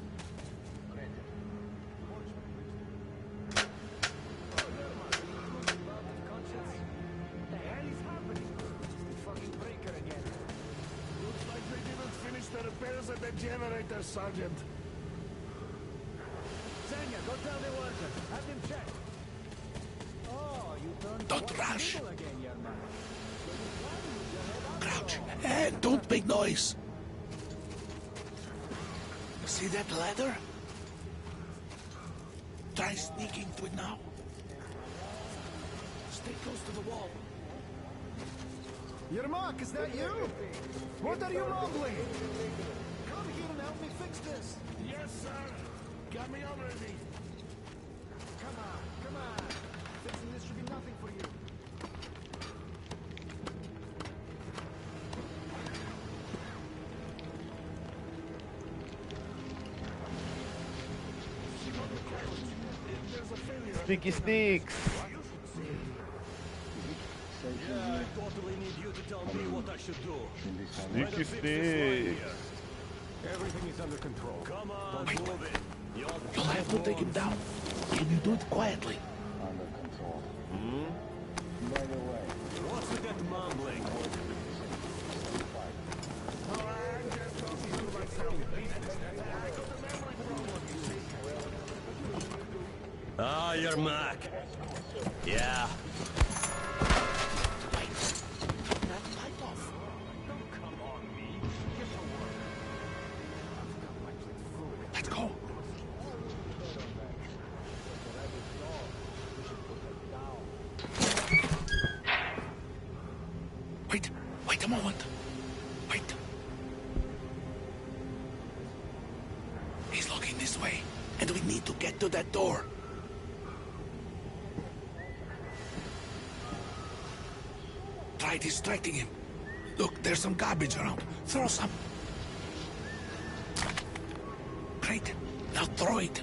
The hell is happening? Just the fucking breaker again. Looks like they didn't finish the repairs at the generator, Sergeant. Zenya, go tell the workers. Have them check. Oh, you turned... Don't rush. Again, young man. Crouch and don't make noise. See that ladder? Try sneaking to it now. Stay close to the wall. Yermak, is that you? What are you mumbling? Come here and help me fix this. Yes, sir. Got me already. Come on. Fixing this should be nothing for you. Sneaky sneaks. Yeah, I totally need you to tell me what I should do. Sneaky sneaks. Everything is under control. Come on, move it. You'll have to take him down. Can you do it quietly? Under control. By the way, What's with that mumbling? Ah, you're Mac. Yeah. Let's go. Wait. moment. Wait. He's looking this way, and we need to get to that door. Try distracting him. Look, there's some garbage around. Throw some. Great. Now throw it.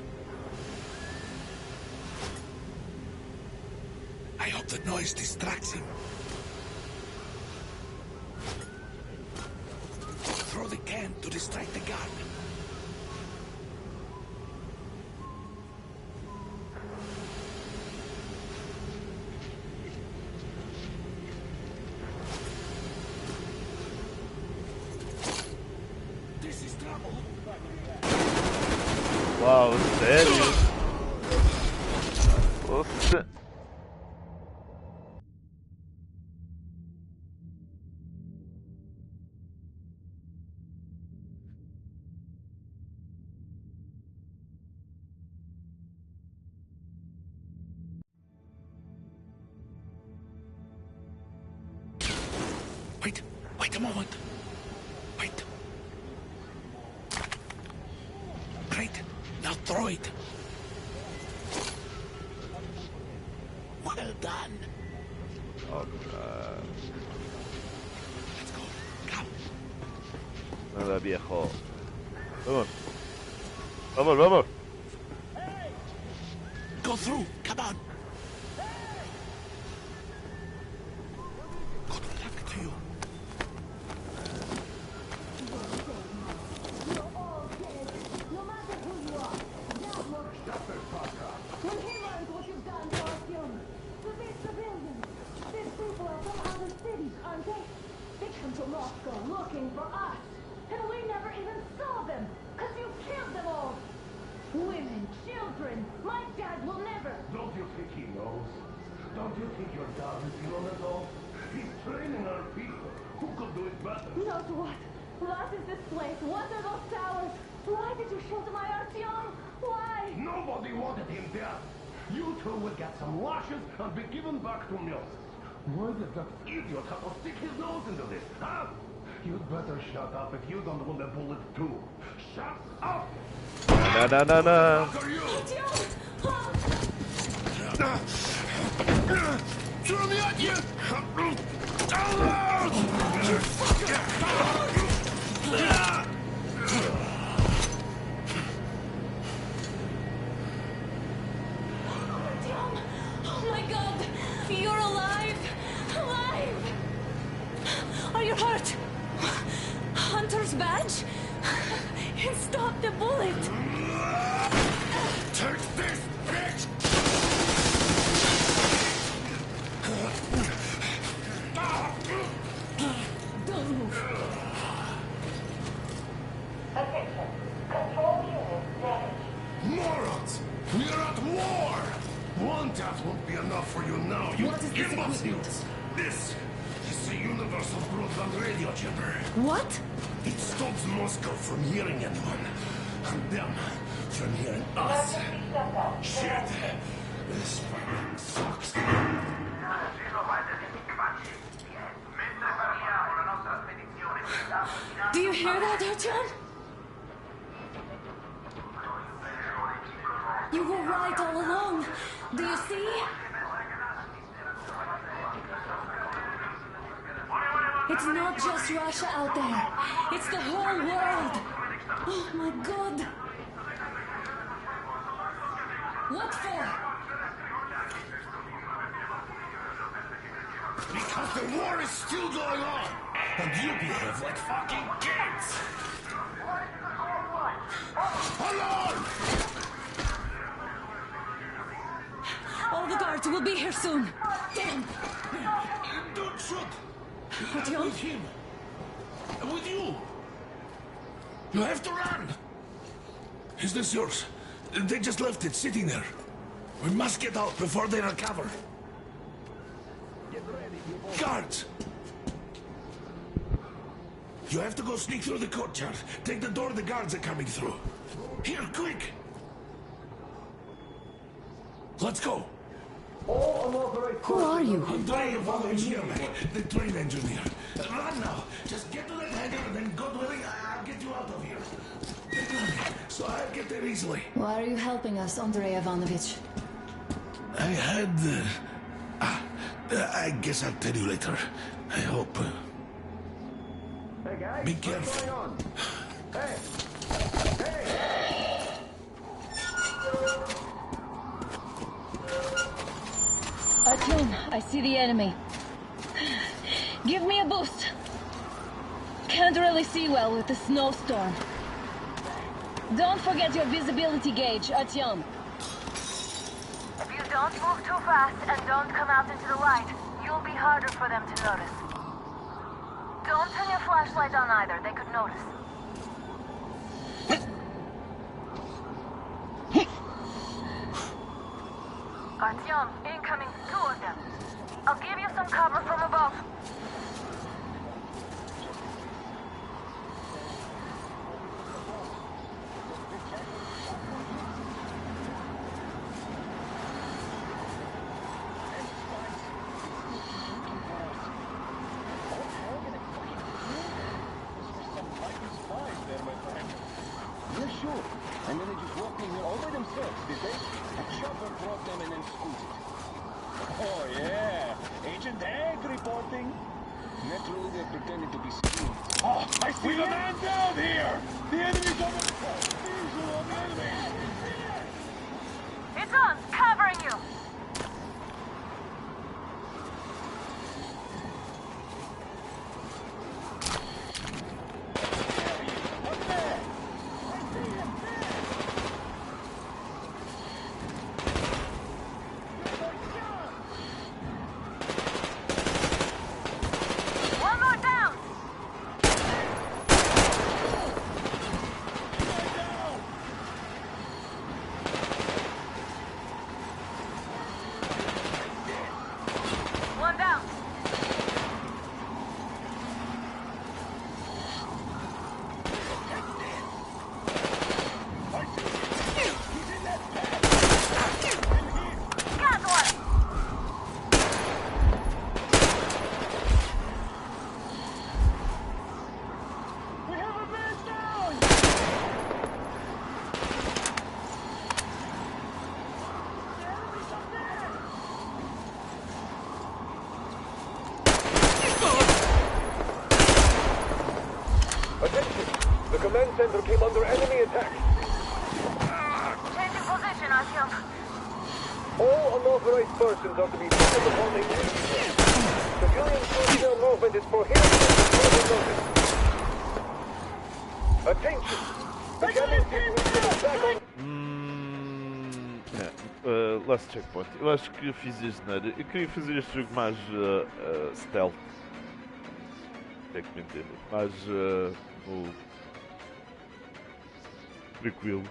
I hope the noise distracts him. Throw the can to distract the guard. This is trouble. Wow, sério? Nossa. Wait a moment. Wait. Great. Now throw it. Well done. Okay. Let's go. Come. Nada, viejo. Vamos. Vamos, vamos. Go through. Come on. Good luck to you. Looking for us, and we never even saw them, because you killed them all. Women, children, my dad will never. Don't you think he knows? Don't you think your dad is in on it all? He's training our people. Who could do it better? Knows what? What is this place? What are those towers? Why did you shoot my Artyom? Why? Nobody wanted him dead. You two would get some lashes and be given back to Mills. Why did that idiot have to stick his nose into this, huh? You'd better shut up if you don't want a bullet too. Shut up! No. Throw me at you! Oh my God! You're alive! Alive! Are you hurt? Hunter's badge? It stopped the bullet! Take this, bitch! Don't move. Attention. Control unit damaged. Morons! We are at war! One task won't be enough for you now, you What is this imbeciles! This is a universal broadband radio chipper. What? It stops Moscow from hearing anyone, and them from hearing us. Shit! This fucking sucks. Do you hear that, Artyom? You were right all along. Do you see? It's not just Russia out there. It's the whole world. Oh my God. What for? Because the war is still going on, and you behave like fucking kids! Alarm! All the guards will be here soon. Damn. Don't shoot! Artyom? With him. With you. You have to run. Is this yours? They just left it sitting there. We must get out before they recover. Guards! You have to go sneak through the courtyard. Take the door the guards are coming through. Here, quick! Let's go. Who are you? Andrei Ivanovich here, the train engineer. Run now. Just get to that hangar and then, God willing, I'll get you out of here. Take money, so I'll get there easily. Why are you helping us, Andrei Ivanovich? I had... I guess I'll tell you later. I hope. Hey guys, Be careful. What's going on? Hey! Hey! Artyom, I see the enemy. Give me a boost. Can't really see well with the snowstorm. Don't forget your visibility gauge, Artyom. If you don't move too fast and don't come out into the light, you'll be harder for them to notice. Don't turn your flashlight on either, they could notice. Artyom, incoming, 2 of them. I'll give you some cover from above. Yeah, sure. And then they just walked in here all by themselves, did they? A chopper brought them and then scooted. Oh, yeah. Agent Egg reporting. Naturally, they pretended to be skiing. Oh, I see a man down here! The enemy's on the... Visual on the enemy! It's on, covering you! One more down! One down. Got one. We have a man down! The enemy's up there! Attention! The command center came under enemy attack. Changing position, Artyom. All unauthorized persons are to be treated upon immediately. Civilian personnel movement is prohibited until further notice. Attention! The cannon team will attack on... Last checkpoint. Eu acho que fiz este nada. Eu queria fazer este jogo mais stealth. É que me entendem. Mais tranquilo.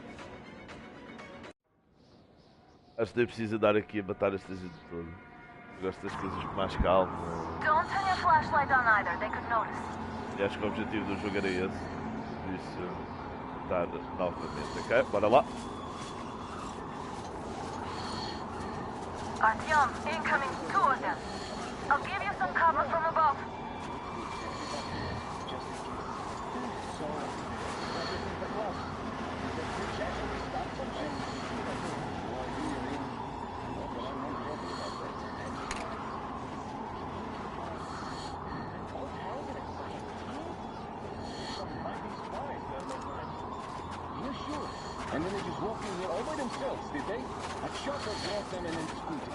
Acho que nem precisa dar aqui a matar esta gente toda. Eu gosto das coisas com mais calma. Don't turn your flashlight on either, they could notice. E acho que o objetivo do jogo era esse. Por isso, estar novamente. Ok, bora lá. Artyom, incoming, 2 of them. I'll give you some cover from above. Yeah, sure. And then they just walked in here all by themselves, did they? A chopper brought them and then scooted.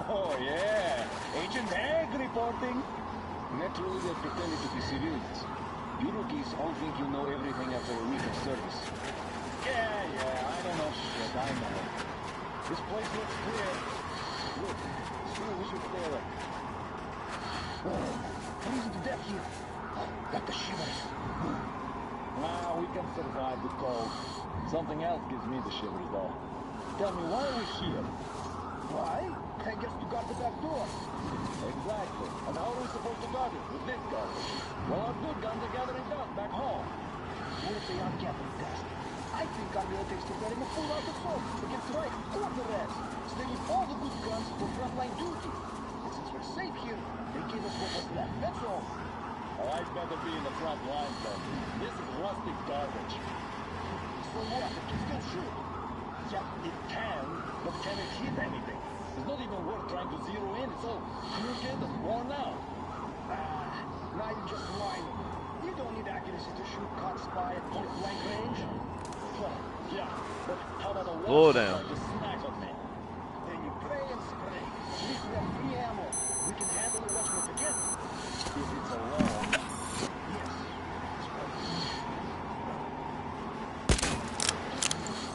Oh, yeah. Agent Egg reporting. Naturally, they pretended to be civilians. You rookies all think you know everything after a week of service. Yeah, I don't know shit, I know. This place looks clear. Look, soon we should clear it. Oh, freezing to death here. Got the shivers. Nah, we can survive the cold. Something else gives me the shivers, though. Tell me, why are we here? Why? I guess to guard the back door. Exactly. And how are we supposed to guard it with this gun? Well, our good guns are gathering dust back home. What if they aren't gathering dust? I think our military's preparing a full-out assault against the right or the rest. So they need all the good guns frontline duty. And since we're safe here, they gave us what was left. That's all. Oh, I'd better be in the front line then. This is rustic garbage. So what? It can still shoot. Yeah, it can, but can it hit anything? It's not even worth trying to zero in. It's all crooked and worn out. Now you're just whining. You don't need accuracy to shoot caught spy at point blank range. Well, yeah, but how about a wall trying to smash on me? Then you pray and spray. At least we have free ammo. We can handle the watchman again. If it's alone. Yes.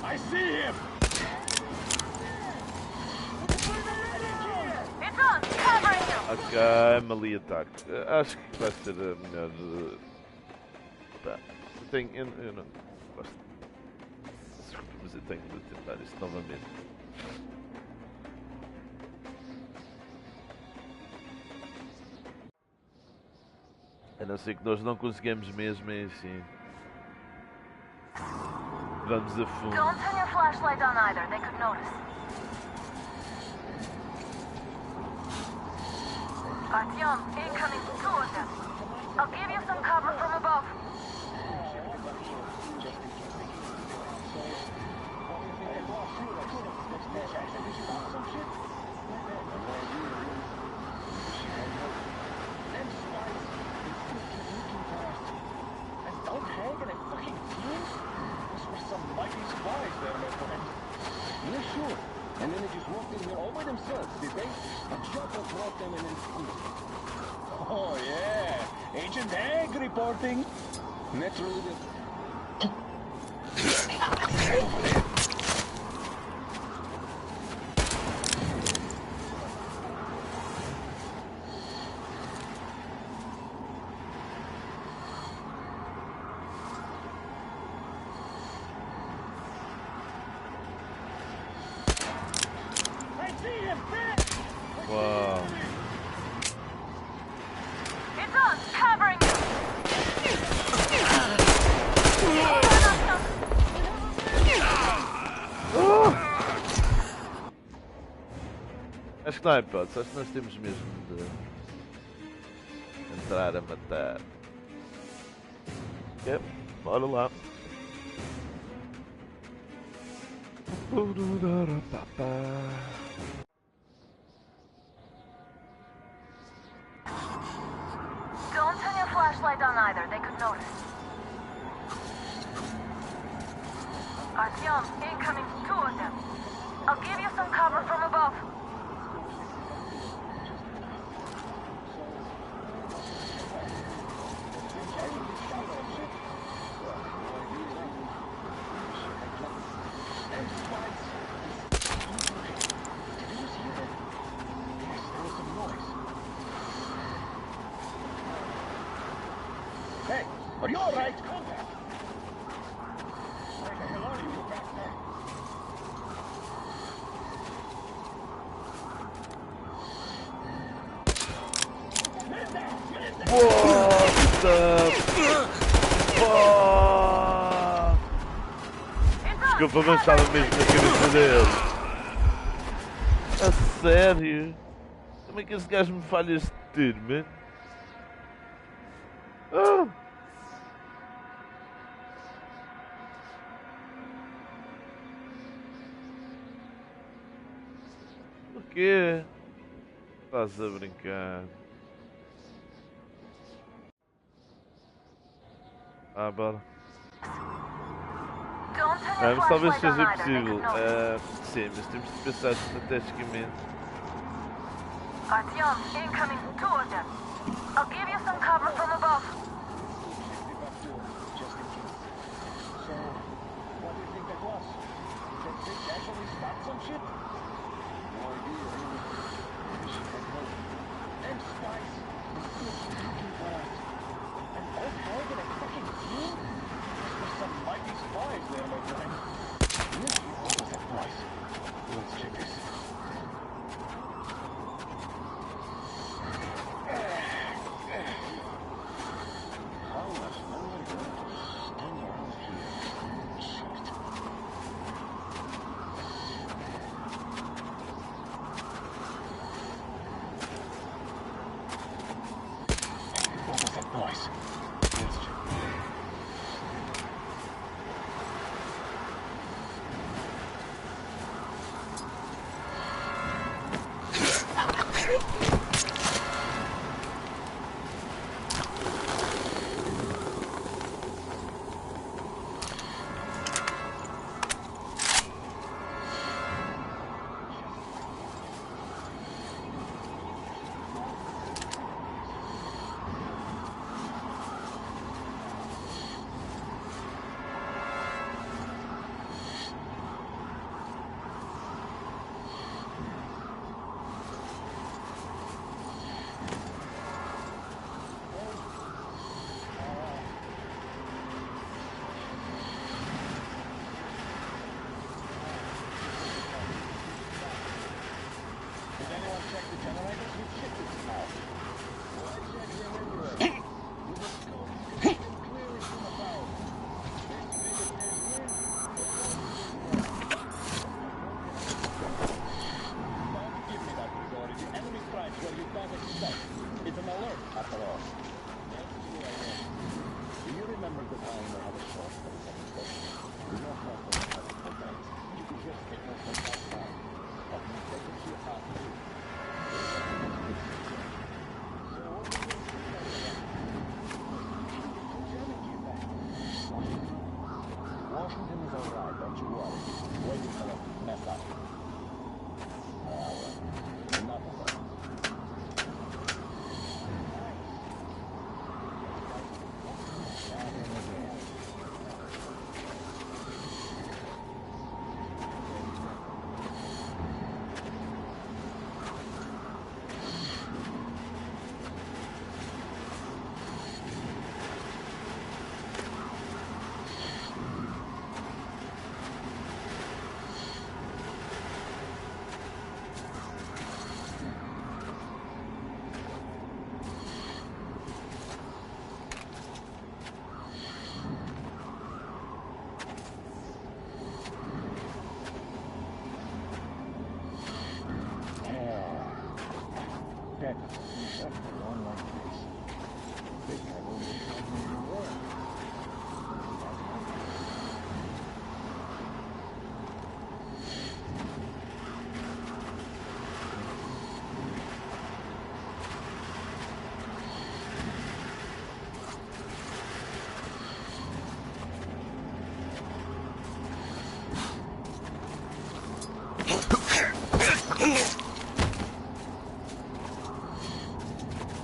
I see him! It's on! Covering you! Ok, melee ataque. Acho que vai ser a melhor. Pá, eu não gosto. Desculpa, mas eu tenho de tentar isto novamente. A não ser que nós não conseguimos mesmo, é assim. Vamos a fundo. Don't turn your flashlight on either, they could notice. Artyom, incoming, 2 of them. I'll give you some cover from above. Don't hang in a fucking team? Those were some mighty spies there, my friend. Yeah, sure. And then they just walked in here all by themselves, did they? A chopper brought them in and... Oh, yeah. Agent Egg reporting. Naturally, Wow. It's on! Covering you! Acho que não há hipótese, acho que nós temos mesmo de entrar a matar. Ok, bora lá. Don't turn your flashlight on either, they could notice. Artyom, incoming, 2 of them. I'll give you some cover from above. Hey, are you alright? Where the hell are you back there? What the fuck? Desculpa, mas estava mesmo na cabeça dele. A sério? Como é que esse gajo me falha este tiro, man? Ah! O quê? Estás a brincar? Ah, bora. Mas talvez seja possível. Sim, mas temos de pensar estrategicamente. Artyom, incoming, 2 of them. I'll give you some cover from above. Just in case. So, what do you think that was? Did they actually start some shit? No idea, really. We should head home. Them spies are still looking for us. And all held in a fucking team? There's some mighty spies there, my friend. Yes, what was that price? Let's check this.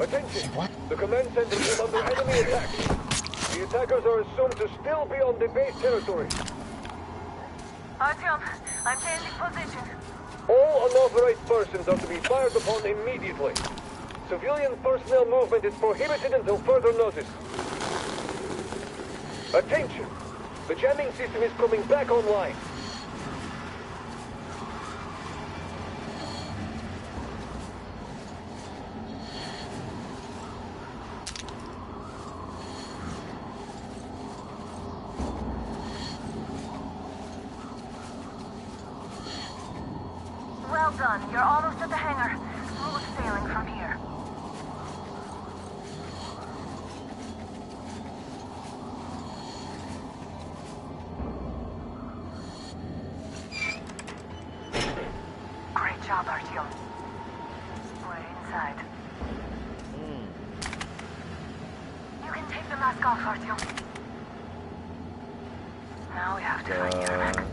Attention! What? The command center is under enemy attack. The attackers are assumed to still be on the base territory. Artyom, I'm changing position. All unauthorized persons are to be fired upon immediately. Civilian personnel movement is prohibited until further notice. Attention! The jamming system is coming back online. Well done. You're almost at the hangar. Smooth sailing from here. Great job, Artyom. We're inside. You can take the mask off, Artyom. Now we have to find Yermak.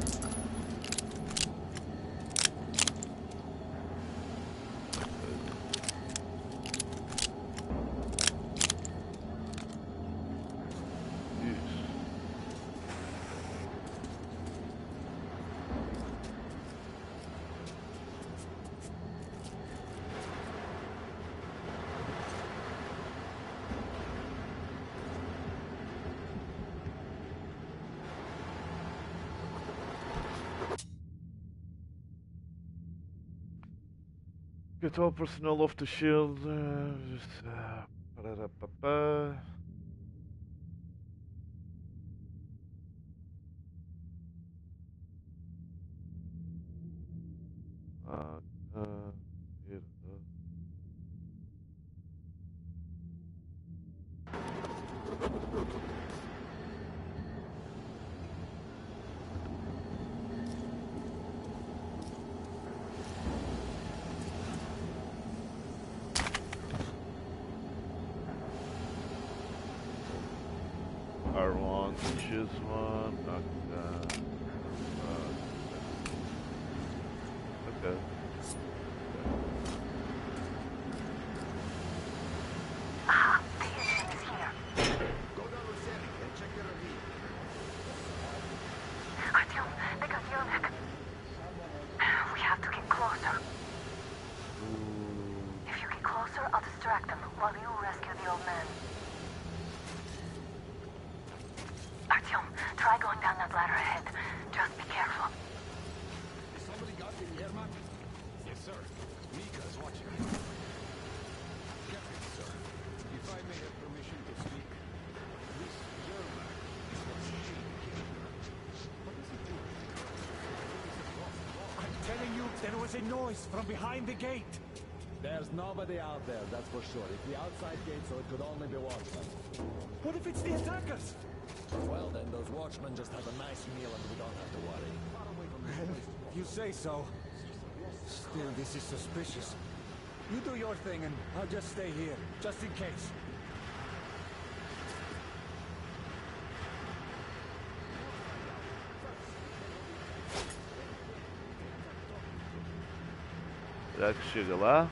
Get all personnel off the shield. Here. choose one. Okay. Ah, the engine is here. Go down to Sammy and check your reveal. Artyom, they got Yelnik. We have to get closer. If you get closer, I'll distract them while you rescue the old man. Artyom, try going down that ladder ahead. Just be careful. Is somebody got in here, man? Yes, sir. Mika's watching. Captain, sir, if I may have permission to speak, this Yermak is what she became. What is he doing? I'm telling you, there was a noise from behind the gate. There's nobody out there, that's for sure. It's the outside gate, so it could only be watchmen. What if it's the attackers? Well, then those watchmen just had a nice meal and we don't have to worry. If you say so. Still, this is suspicious. You do your thing and I'll just stay here, just in case. Será que chega lá?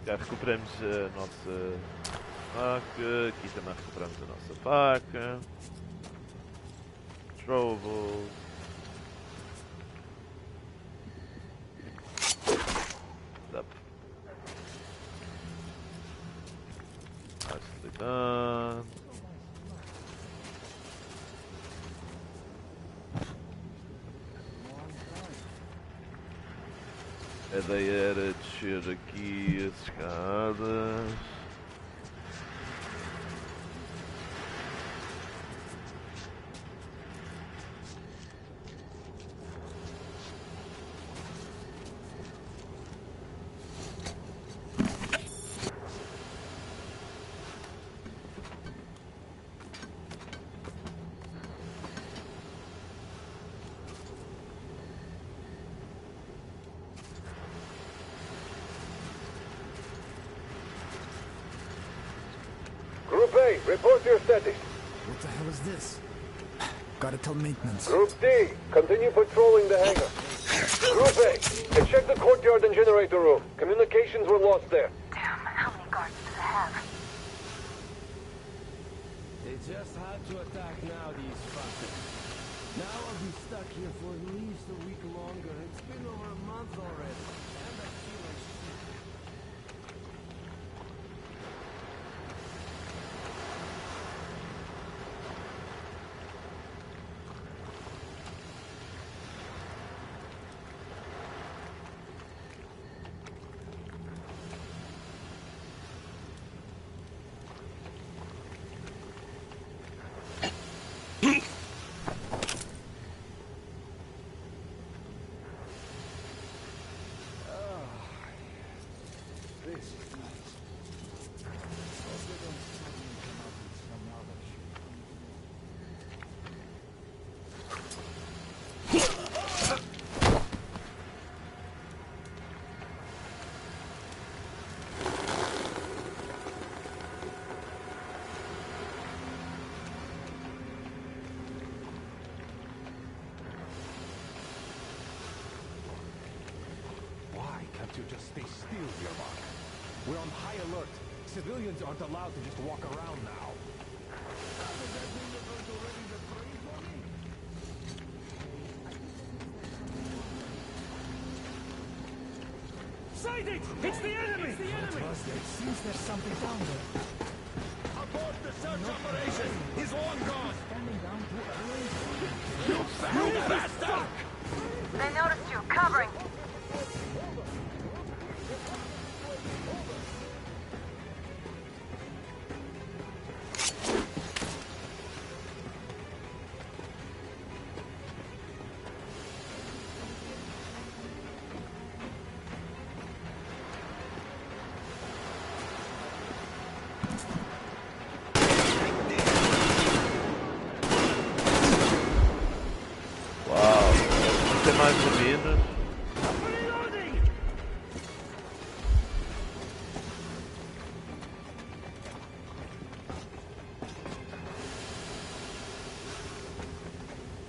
Já recuperamos a nossa faca, aqui também recuperamos a nossa faca. Troubles. Up. Nicely done. A ideia era descer aqui as escadas. Group A, report your status. What the hell is this? Gotta tell maintenance. Group D, continue patrolling the hangar. Group A, check the courtyard and generator room. Communications were lost there. Damn, how many guards do they have? They just had to attack now, these fuckers. Now I'll be stuck here for at least a week longer. It's been over a month already. And I feel like shit. You just stay still, Yermak. We're on high alert. Civilians aren't allowed to just walk around now. Sight it! It's the enemy! It's the enemy! It seems there's something down there. Abort the search operation! He's long gone! Standing down too early? You bastard! They noticed you. Covering. ser mais ou menos.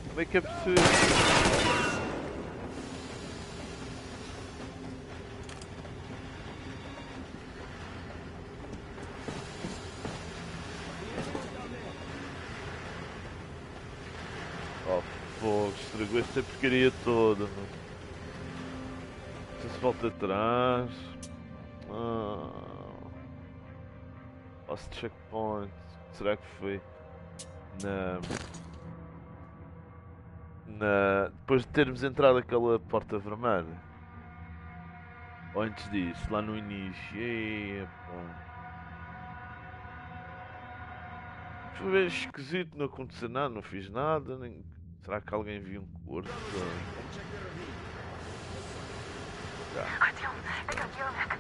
Como é que é possível? Oh, fogo, estragou esta porcaria toda, mano. Se volta atrás. Lost checkpoint. Será que foi? Depois de termos entrado aquela porta vermelha. Ou antes disso, lá no início. Foi bem esquisito, não aconteceu nada, não fiz nada. Nem... Será que alguém viu um corpo? Artyom, they got Yelnik.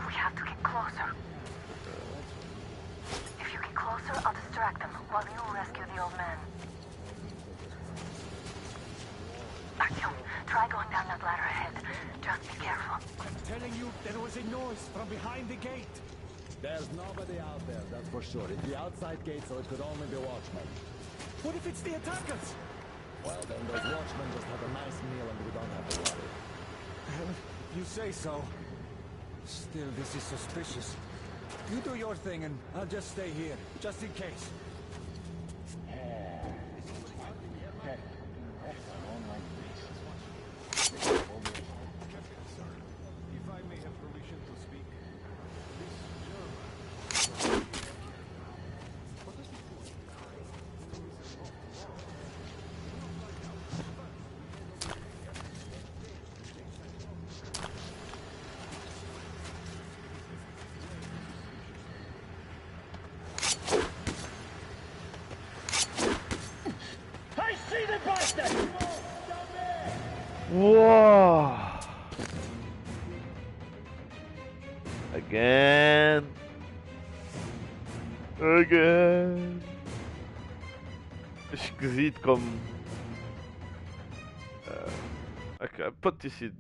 We have to get closer. If you get closer, I'll distract them while you rescue the old man. Artyom, try going down that ladder ahead. Just be careful. I'm telling you, there was a noise from behind the gate. There's nobody out there, that's for sure. It's the outside gate, so it could only be watchmen. What if it's the attackers? Well, then those watchmen just have a nice meal and we don't have to worry. You say so. Still, this is suspicious. You do your thing and I'll just stay here, just in case. If I may have permission to speak, I see the bastard! Whoa! Again. Esquisito como. Ok, pode ter sido.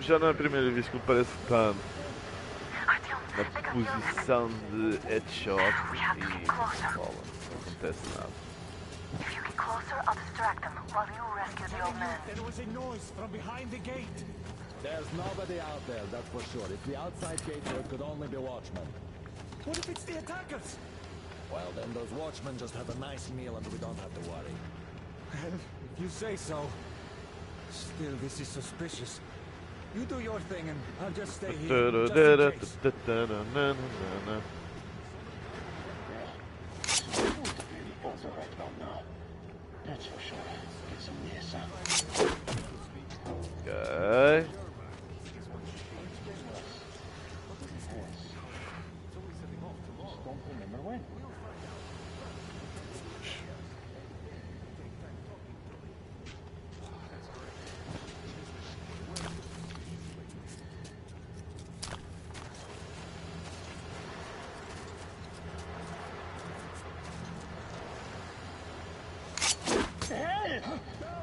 Já não é a primeira vez que me parece que está na posição de headshot e bola. Não acontece nada. If you get closer, I'll distract them while you rescue the old man. There was a noise from behind the gate. There's nobody out there, that's for sure. It's the outside gate, so it could only be watchmen. What if it's the attackers? Well, then those watchmen just have a nice meal and we don't have to worry. Well, if you say so. Still, this is suspicious. You do your thing and I'll just stay here, just in case. That's for sure. Get some near sound. Okay. Don't remember when.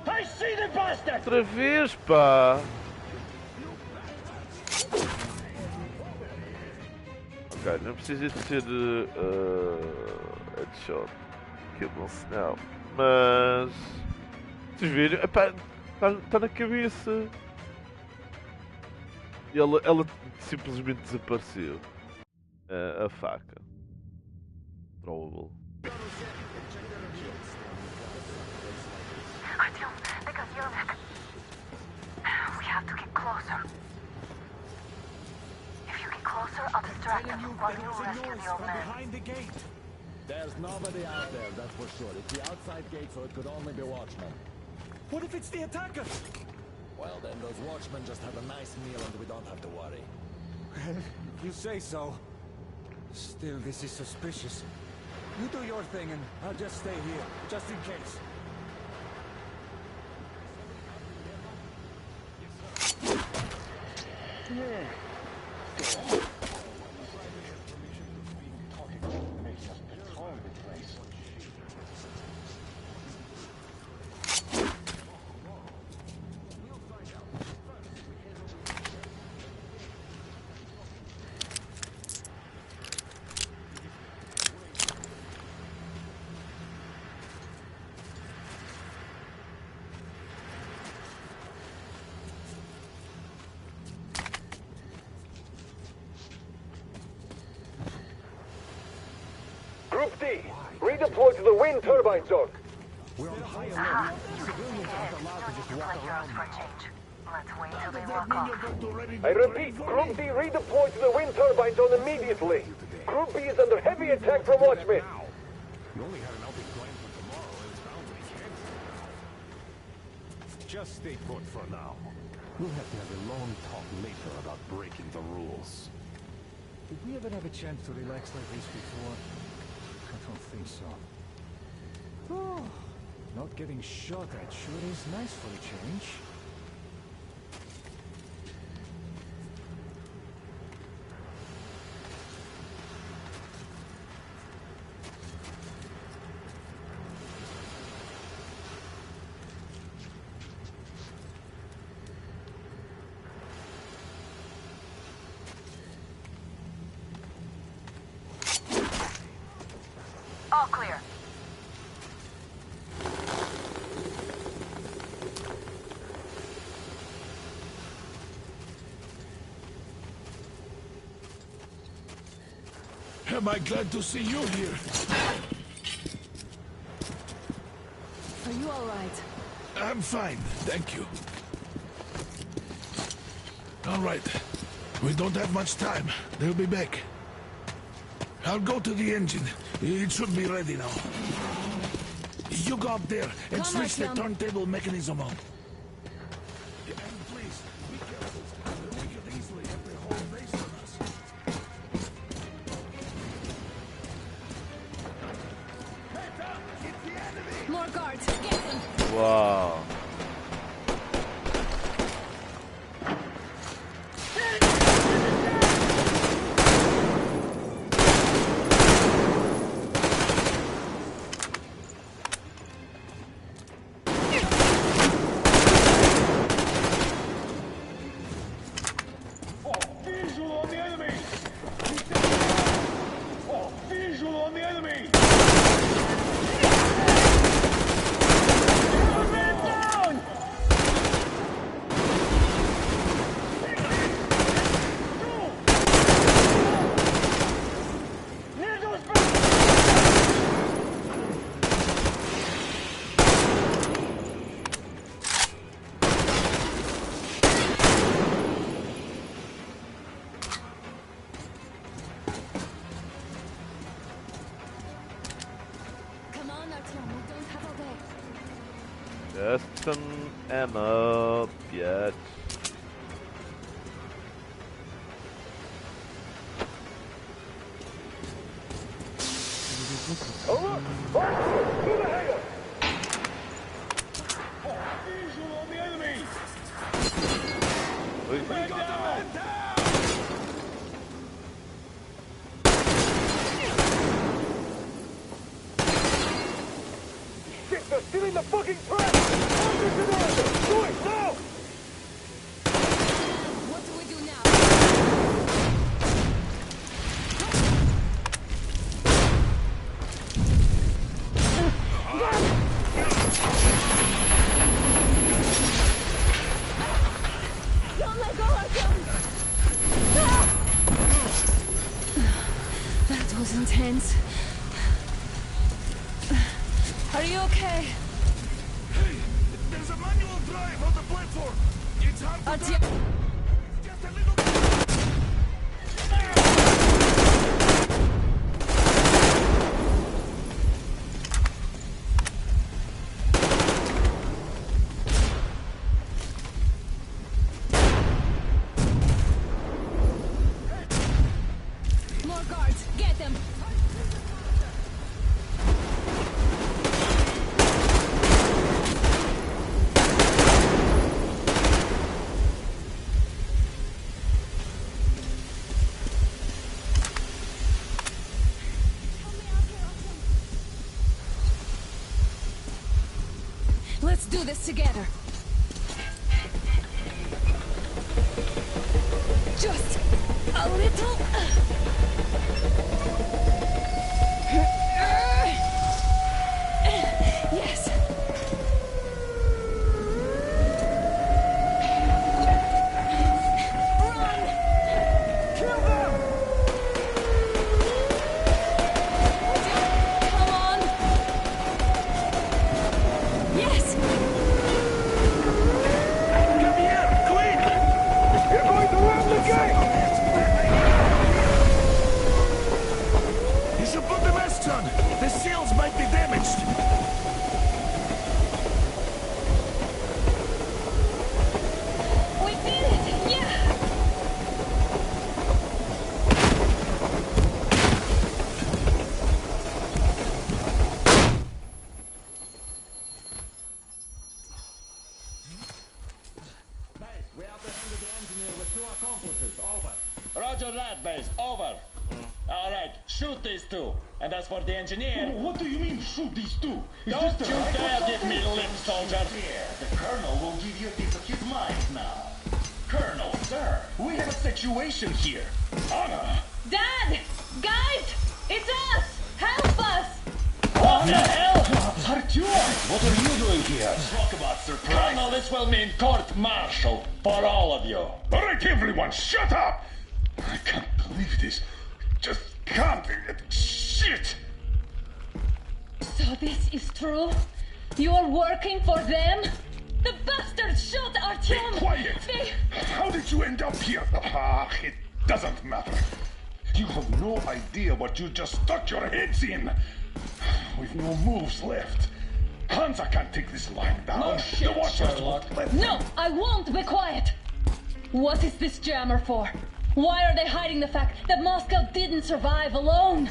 I see the bastard! Outra vez, pá! Ok, não precisa de ser headshot, que é bom sinal, mas vocês viram, está na cabeça e ela simplesmente desapareceu. A faca. Trouble. Artyom, they got Yelnik. We have to get closer. If you get closer, I'll distract them while you rescue the old man. Behind the gate. There's nobody out there, that's for sure. It's the outside gate, so it could only be watchmen. What if it's the attackers? Well, then those watchmen just have a nice meal and we don't have to worry. Well, if you say so. Still, this is suspicious. You do your thing and I'll just stay here, just in case. Group D, redeploy to the wind turbine zone. We're on high Aha. alert. Civilians aren't allowed to just walk around. For a change. Let's wait till they walk off. I repeat, Group D redeploy to the wind turbine zone immediately. Group B is under heavy attack from Watchmen. You only had an outing planned for tomorrow, and it's bound to be canceled. Just stay put for now. We'll have to have a long talk later about breaking the rules. Did we ever have a chance to relax like this before? I don't think so. Oh, not getting shot at sure is nice for a change. All clear. Am I glad to see you here? Are you all right? I'm fine, thank you. All right. We don't have much time. They'll be back. I'll go to the engine. It should be ready now. You go up there and switch the turntable mechanism on. And please, be careful. We could easily have the whole base on us. More guards, get them! Wow. Visual on the enemy! Oh, visual on the enemy! Man down! Near those Come on, Artyom, we don't have all day. Just some ammo, yet. Oh look! Mark! To the hangar! visual on the enemy! Wait. Man down! Shit, they're stealing the fucking track! Mark the generator! Do it now! What do we do now? Don't let go, Artyom! Ah! That was intense. Are you okay? Hey, there's a manual drive on the platform. It's hard to Artyom! drive. Just a little More guards, get them! Let's do this together. Just a little. Yes. Run! Kill them! might be damaged. We did it! Yeah! We apprehended the engineer with 2 accomplices. Over. Roger that, base. Over. All right, shoot these 2. And as for the engineer... What do you mean, shoot these 2? Don't you dare give me lip, soldier. Here, the Colonel will give you a piece of his mind now. Colonel, sir, we have a situation here. Anna! Dad! Guys! It's us! Help us! What the hell? Artyom, what are you doing here? Talk about surprise. Colonel, this will mean court-martial for all of you. All right, everyone, shut up! I can't believe this. Just can't. Shit! So this is true? You're working for them? The bastards shot Artyom! Be quiet! How did you end up here? Ah, it doesn't matter. You have no idea what you just stuck your heads in. We've no moves left. Hansa can't take this line down. No shit, the Watchers Sherlock. won't let No, I won't be quiet! What is this jammer for? Why are they hiding the fact that Moscow didn't survive alone?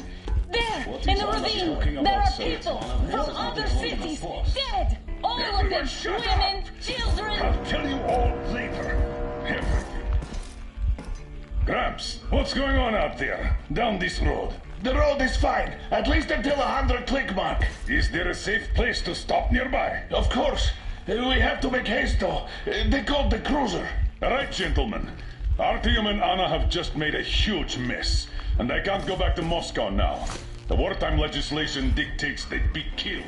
There, in the ravine, there are people from other cities, dead! All of them, women, children! I'll tell you all later. Everything. Gramps, what's going on out there? Down this road? The road is fine, at least until 100 click mark. Is there a safe place to stop nearby? Of course. We have to make haste though. They called the cruiser. All right, gentlemen. Artyom and Anna have just made a huge mess, and they can't go back to Moscow now. The wartime legislation dictates they'd be killed.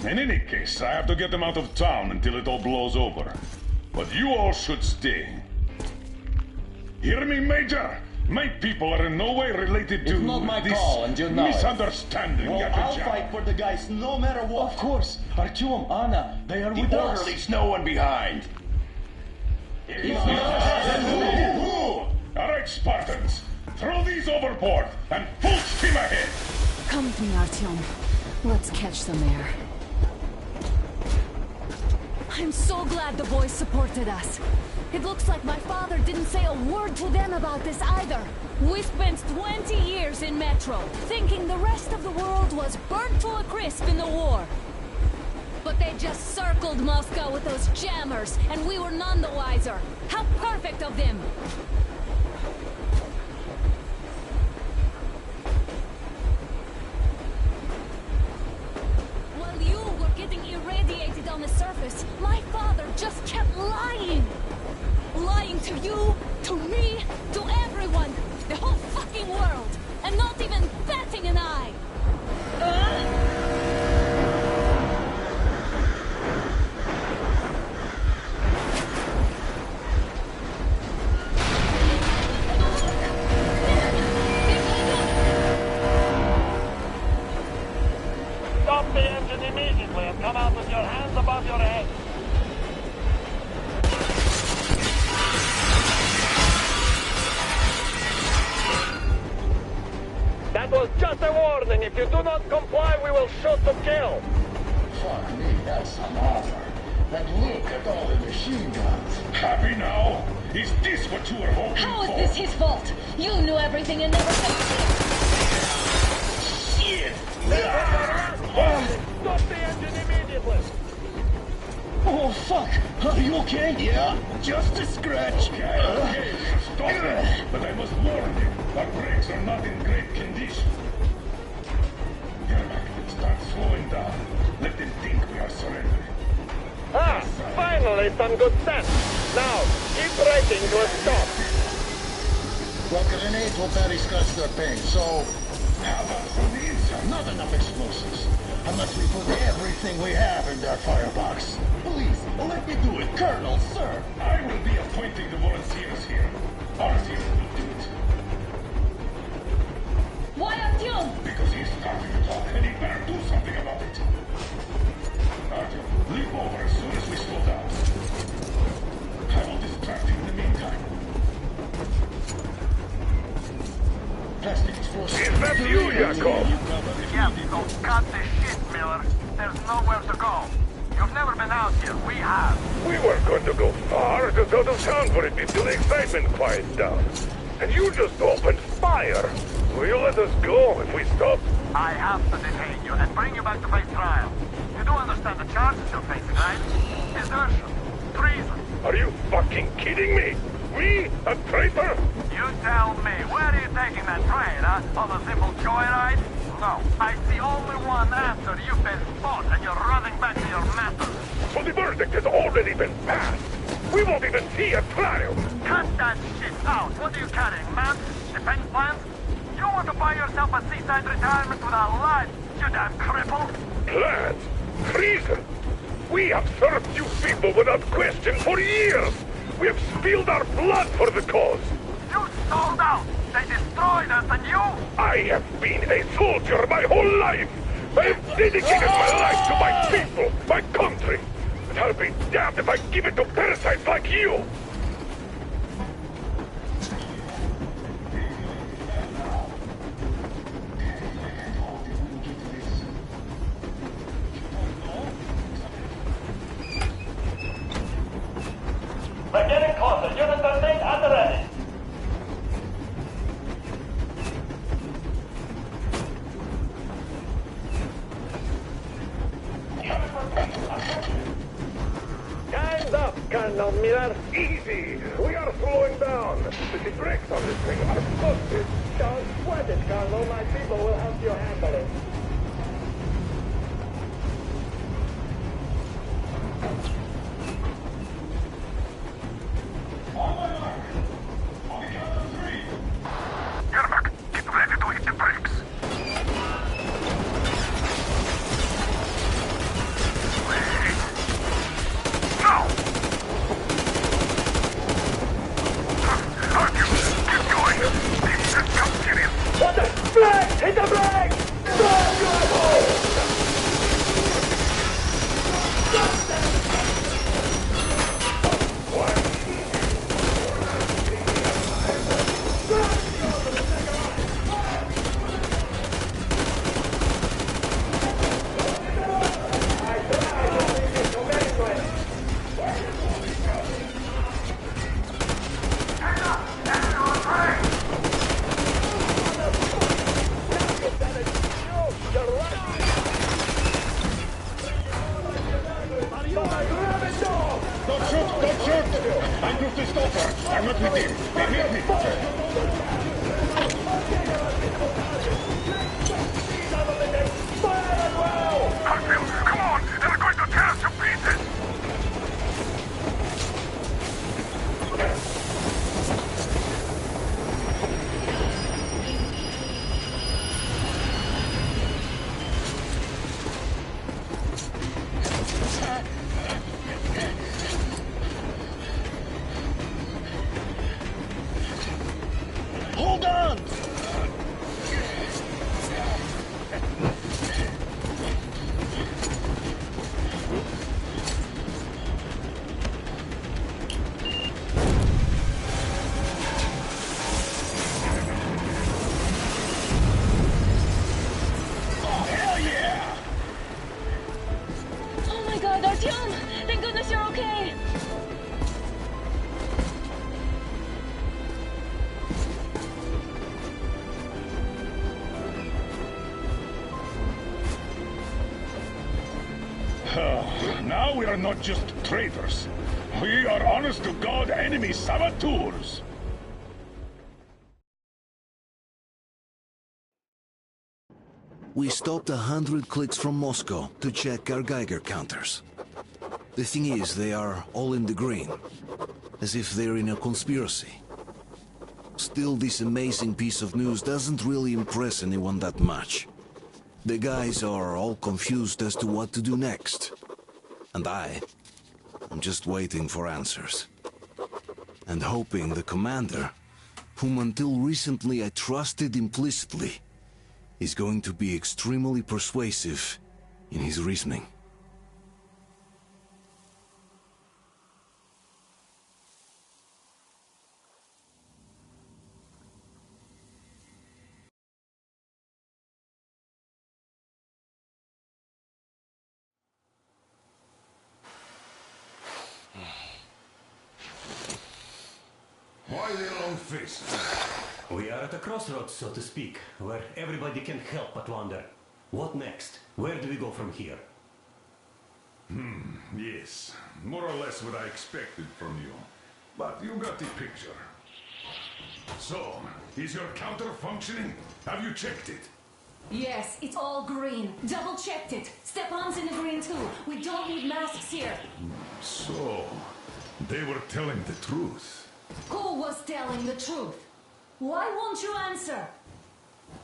In any case, I have to get them out of town until it all blows over. But you all should stay. Hear me, Major? My people are in no way related to It's not my this call, and you know it. misunderstanding. Well, I'll Yakujak. fight for the guys no matter what. Of course. Artyom, Anna, they are with us. Leaves no one behind. All right, Spartans. Throw these overboard and full steam ahead. Come with me, Artyom. Let's catch some air. I'm so glad the boys supported us. It looks like my father didn't say a word to them about this either. We spent 20 years in Metro, thinking the rest of the world was burnt to a crisp in the war. But they just circled Moscow with those jammers, and we were none the wiser. How perfect of them! While you were getting irradiated on the surface, my father just kept lying. Lying to you, to me, to everyone, the whole fucking world, and not even batting an eye. Stop the engine immediately and come out with your hands above your head. That was just a warning. If you do not comply, we will shoot to kill. Fuck me, that's some offer. And look at all the machine guns. Happy now? Is this what you were hoping How is for? this his fault? You knew everything and never said Shit! Stop the engine immediately. Oh, fuck! Are you okay? Yeah, just a scratch. Okay, stop it. But I must warn you, our brakes are not in great condition. Yermak will start slowing down. Let them think we are surrendering. Ah, finally some good sense. Now, keep braking to a stop. Well, grenades will barely scratch their paint, so... How about from the inside? Not enough explosives. Unless we put everything we have in their firebox. Please, let me do it, Colonel, sir. I will be appointing the volunteers here. Ours here will do it. Why Artyom? Because he's starting to talk, and he better do something about it. Artyom, leap over as soon as we slow down. I will distract him in the meantime. Plastic explosives. Is that you, Yakov? Yeah, so cut the shit, Miller. There's nowhere to go. You've never been out here. We have. We weren't going to go far, just out of town for a bit till the excitement quiets down. And you just opened fire. Will you let us go if we stop? I have to detain you and bring you back to face trial. You do understand the charges you're facing, right? Desertion. Treason. Are you fucking kidding me? Me? A traitor? You tell me, where are you taking that train, huh? On a simple joyride? No, I see only one answer. You've been fought and you're running back to your masters. So the verdict has already been passed. We won't even see a trial. Cut that shit out. What are you carrying, man? Defense plans? You want to buy yourself a seaside retirement without life, you damn cripple? Plans? Treason? We have served you people without question for years. We have spilled our blood for the cause. You sold out. They destroyed us and you... I have been a soldier my whole life. I have dedicated my life to my people, my country. And I'll be damned if I give it to parasites like you. We're getting closer. Units are staying at the ready. Time's up, Colonel Miller. Easy. We are slowing down. The brakes on this thing are busted. Don't sweat it, Colonel. My people will help you handle it. Yermak, get ready to hit the brakes. Wait. Now! Artyom, keep going. This is just serious. What the? Brakes! Hit the brakes! Stop, you asshole! Don't shoot! Don't shoot! I'm just a stopper. I'm not with him. They hit me. Artyom, come on! They're going to tear us to pieces! Hold on! Oh my god, Artyom! Thank goodness you're okay! Now we are not just traitors. We are honest-to-God enemy saboteurs. We stopped 100 clicks from Moscow to check our Geiger counters. The thing is, they are all in the green, as if they're in a conspiracy. Still, this amazing piece of news doesn't really impress anyone that much. The guys are all confused as to what to do next. And I'm just waiting for answers. And hoping the commander, whom until recently I trusted implicitly, is going to be extremely persuasive in his reasoning. face. We are at a crossroads, so to speak, where everybody can help but wonder. What next? Where do we go from here? Yes. More or less what I expected from you. But you got the picture. So, is your counter functioning? Have you checked it? Yes, it's all green. Double checked it. Stepan's in the green too. We don't need masks here. So, they were telling the truth. Who was telling the truth? Why won't you answer?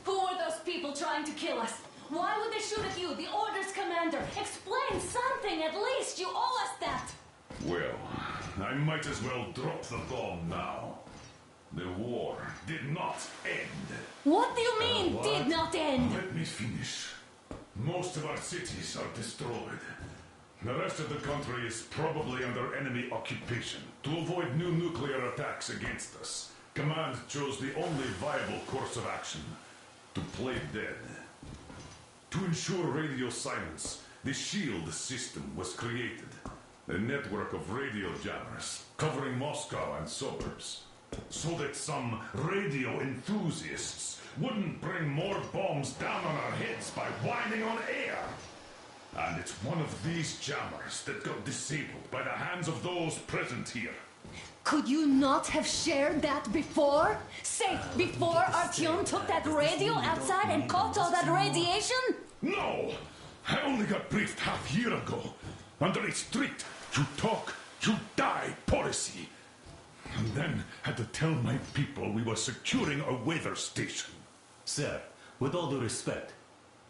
Who were those people trying to kill us? Why would they shoot at you, the Order's commander? Explain something, at least. You owe us that. Well, I might as well drop the bomb now. The war did not end. What do you mean, did not end? Let me finish. Most of our cities are destroyed. The rest of the country is probably under enemy occupation. To avoid new nuclear attacks against us, Command chose the only viable course of action: to play dead. To ensure radio silence, the SHIELD system was created. A network of radio jammers covering Moscow and suburbs. So that some radio enthusiasts wouldn't bring more bombs down on our heads by whining on air. And it's one of these jammers that got disabled by the hands of those present here. Could you not have shared that before? Say, before Artyom took that radio outside and caught all that radiation? No! I only got briefed half year ago. Under a strict, you talk, you die policy. And then had to tell my people we were securing a weather station. Sir, with all due respect,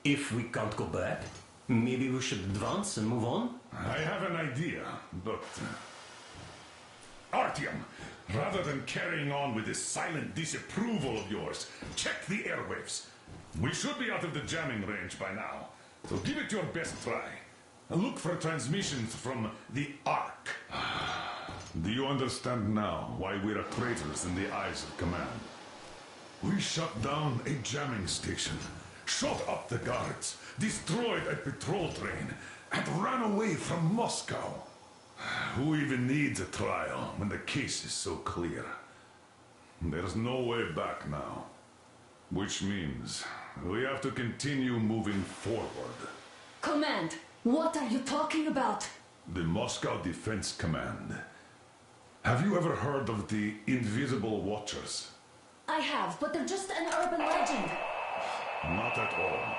if we can't go back, maybe we should advance and move on? I have an idea, but... Artyom, rather than carrying on with this silent disapproval of yours, check the airwaves. We should be out of the jamming range by now, so give it your best try. Look for transmissions from the Ark. Do you understand now why we're traitors in the eyes of Command? We shut down a jamming station, shot up the guards, destroyed a patrol train, and ran away from Moscow. Who even needs a trial when the case is so clear? There's no way back now. Which means we have to continue moving forward. Command, what are you talking about? The Moscow Defense Command. Have you ever heard of the Invisible Watchers? I have, but they're just an urban legend. Not at all.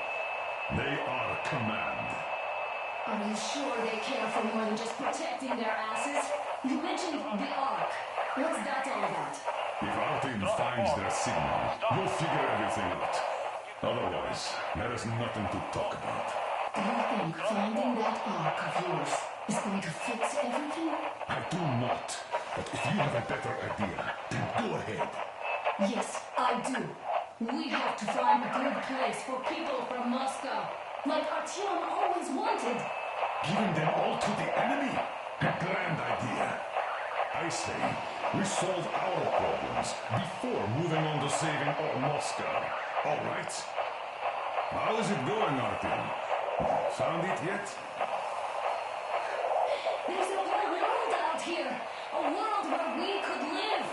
They are Command. Are you sure they care for more than just protecting their asses? You mentioned the Ark. What's that all about? If our team finds their signal, we'll figure everything out. Otherwise, there is nothing to talk about. Do you think finding that Ark of yours is going to fix everything? I do not. But if you have a better idea, then go ahead. Yes, I do. We have to find a good place for people from Moscow, like Artyom always wanted. Giving them all to the enemy? A grand idea. I say, we solve our problems before moving on to saving all Moscow. All right? How is it going, Artyom? Found it yet? There's a whole world out here. A world where we could live.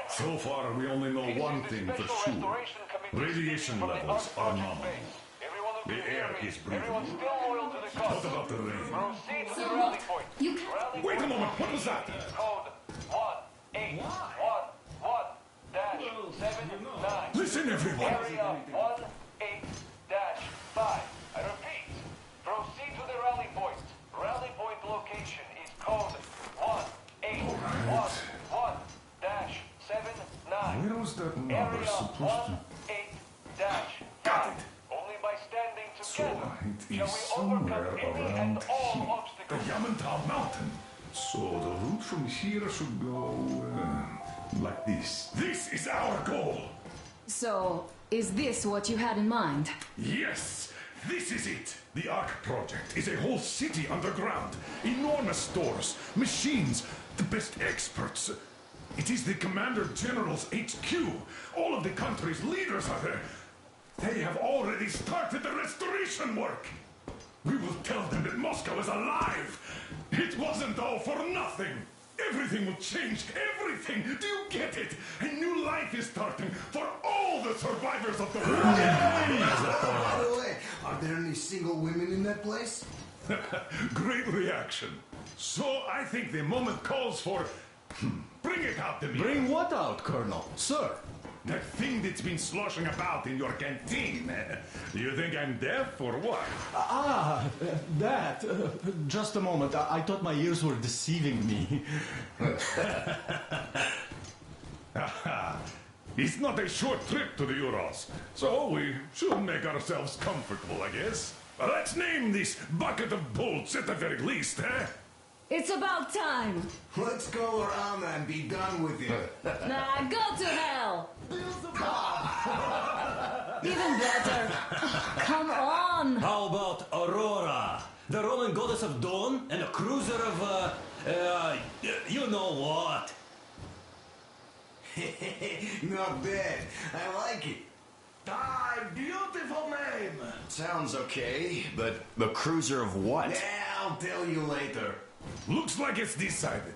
So far, we only know one thing for sure. Radiation levels are nominal. The air is breathable. What about the rain? You can... Wait a moment, what was that? Code 1811-79. Listen, everyone! Area 18-5. I repeat, proceed to the rally point. Rally point location is code 1811-79. Where was that number supposed to... 18-5. Got it! Only by standing So, together it is somewhere around here. The Yamantau Mountain. So, the route from here should go... like this. This is our goal! So, is this what you had in mind? Yes! This is it! The Ark Project is a whole city underground. Enormous stores, machines, the best experts. It is the Commander General's HQ. All of the country's leaders are there. They have already started the restoration work. We will tell them that Moscow is alive. It wasn't all for nothing. Everything will change. Everything. Do you get it? A new life is starting for all the survivors of the war. By the way, are there any single women in that place? Great reaction. So I think the moment calls for... Bring it out to me. Bring what out, Colonel? Sir? That thing that's been sloshing about in your canteen. You think I'm deaf or what? That. Just a moment. I thought my ears were deceiving me. It's not a short trip to the Urals, so we should make ourselves comfortable, I guess. Let's name this bucket of bolts at the very least, eh? It's about time. Let's go around and be done with it. Nah, go to hell. Even better. Come on. How about Aurora? The Roman goddess of dawn and a cruiser of, you know what? Not bad. I like it. Beautiful name. Sounds okay, but the cruiser of what? Yeah, I'll tell you later. Looks like it's decided.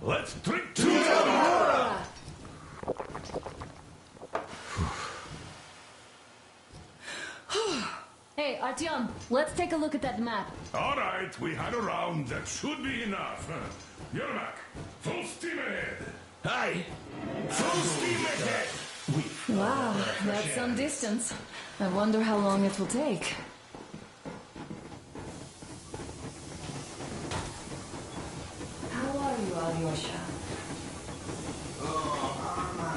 Let's drink to Aurora! Hey, Artyom, let's take a look at that map. All right, we had a round. That should be enough. Yermak, full steam ahead. Hi. Full steam ahead. Wow, that's some distance. I wonder how long it will take. How are you, Alyosha? Oh, Anna.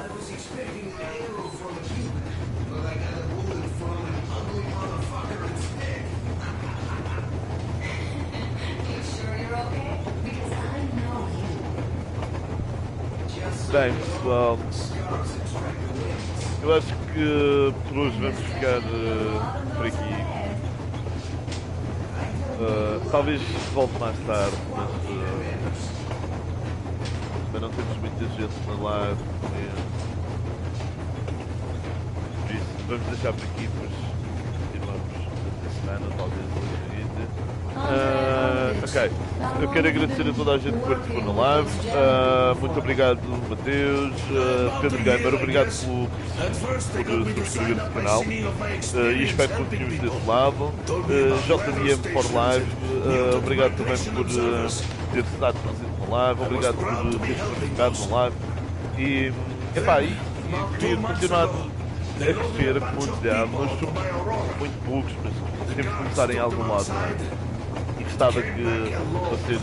I was expecting an arrow from a Cuban, but I got a bullet from an ugly motherfucker instead. You sure you're okay? Because I know you. Bem, pessoal, eu acho que por hoje vamos ficar por aqui. Talvez volte mais tarde, mas não temos muita gente na live. Por isso, vamos deixar por aqui, depois continuamos esta semana, talvez hoje ainda. Ok, eu quero agradecer a toda a gente que participou na live. Muito obrigado, Mateus, Pedro Gamer, obrigado por subscrever o canal e espero que continuemos desse lado. JDM for Live, obrigado também por ter estado presente na live, obrigado por ter participado na live e queria continuar a crescer como nós somos muito poucos, mas temos que começar em algum lado, não é? E gostava que vocês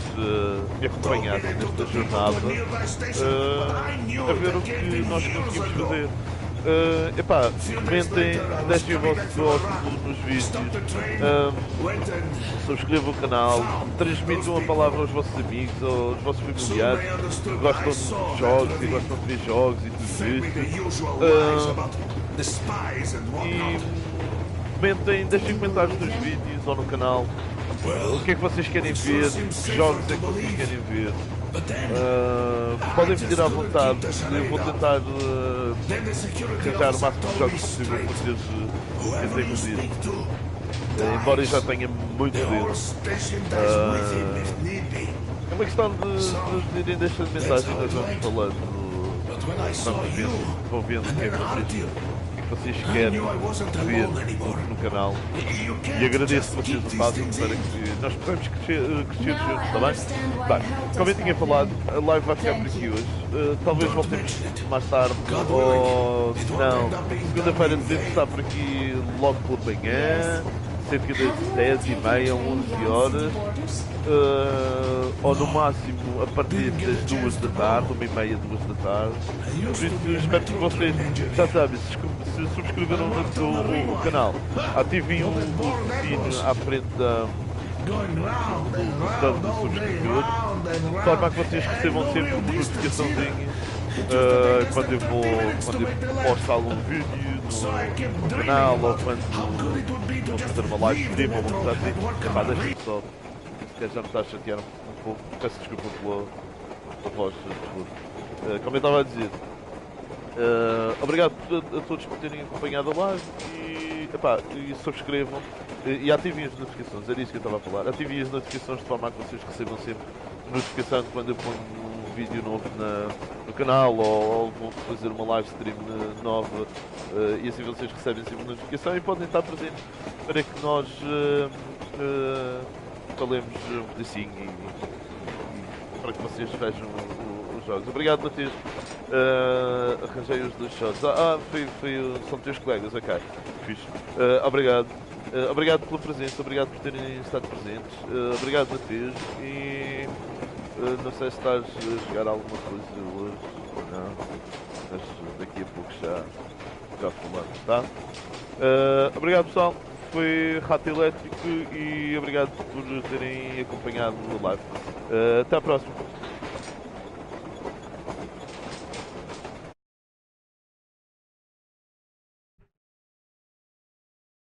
me acompanhassem nesta jornada a ver o que nós conseguimos fazer. Comentem, deixem o vosso gosto nos vídeos, subscrevam o canal, transmitam a palavra aos vossos amigos, aos vossos familiares que gostam de jogos e gostam de ver jogos e tudo isso. E comentem, deixem comentários nos vídeos ou no canal. O que é que vocês querem ver? Que jogos é que vocês querem ver? Podem pedir à vontade. Eu vou tentar arranjar o máximo de jogos possível para vocês verem. Embora eu já tenha muito deles. É uma questão de irem deixando mensagem. Nós vamos falando. Vão vendo o que é que vocês querem ver no canal e agradeço que vocês o façam para que nós possamos crescer juntos, está bem? Bem, como eu tinha falado, a live vai ficar por aqui hoje. Talvez voltemos mais tarde ou não. Segunda-feira devemos estar por aqui logo pela manhã, cerca das 10h30, 11 horas, ou no máximo a partir das 2 da tarde, 1h30, 2 da tarde. Por isso espero que vocês, já sabem, se subscreveram o canal, ativem o sininho à frente do botão de subscrever, de forma a que vocês recebam sempre uma notificaçãozinha quando eu posto algum vídeo no canal ou quando vou fazer uma live stream ou uma coisa assim. Deixa-me só, que já me está a chatear um pouco, peço desculpa pela voz. Como eu estava a dizer, obrigado a todos por terem acompanhado a live e epá, e subscrevam e ativem as notificações, era isso que eu estava a falar. Ativem as notificações de forma a que vocês recebam sempre notificação de quando eu ponho um vídeo novo no canal ou vou fazer uma live stream nova e assim vocês recebem sempre notificação e podem estar presentes para que nós falemos um pedacinho e para que vocês vejam os jogos. Obrigado, Matheus. Arranjei os 2 shots. São teus colegas, ok. Fixe. Obrigado. Obrigado pela presença, obrigado por terem estado presentes. Obrigado, Matheus. E não sei se estás a jogar alguma coisa hoje ou não, mas daqui a pouco já falamos, tá? Obrigado, pessoal. Foi Rato Elétrico e obrigado por terem acompanhado o live. Até à próxima.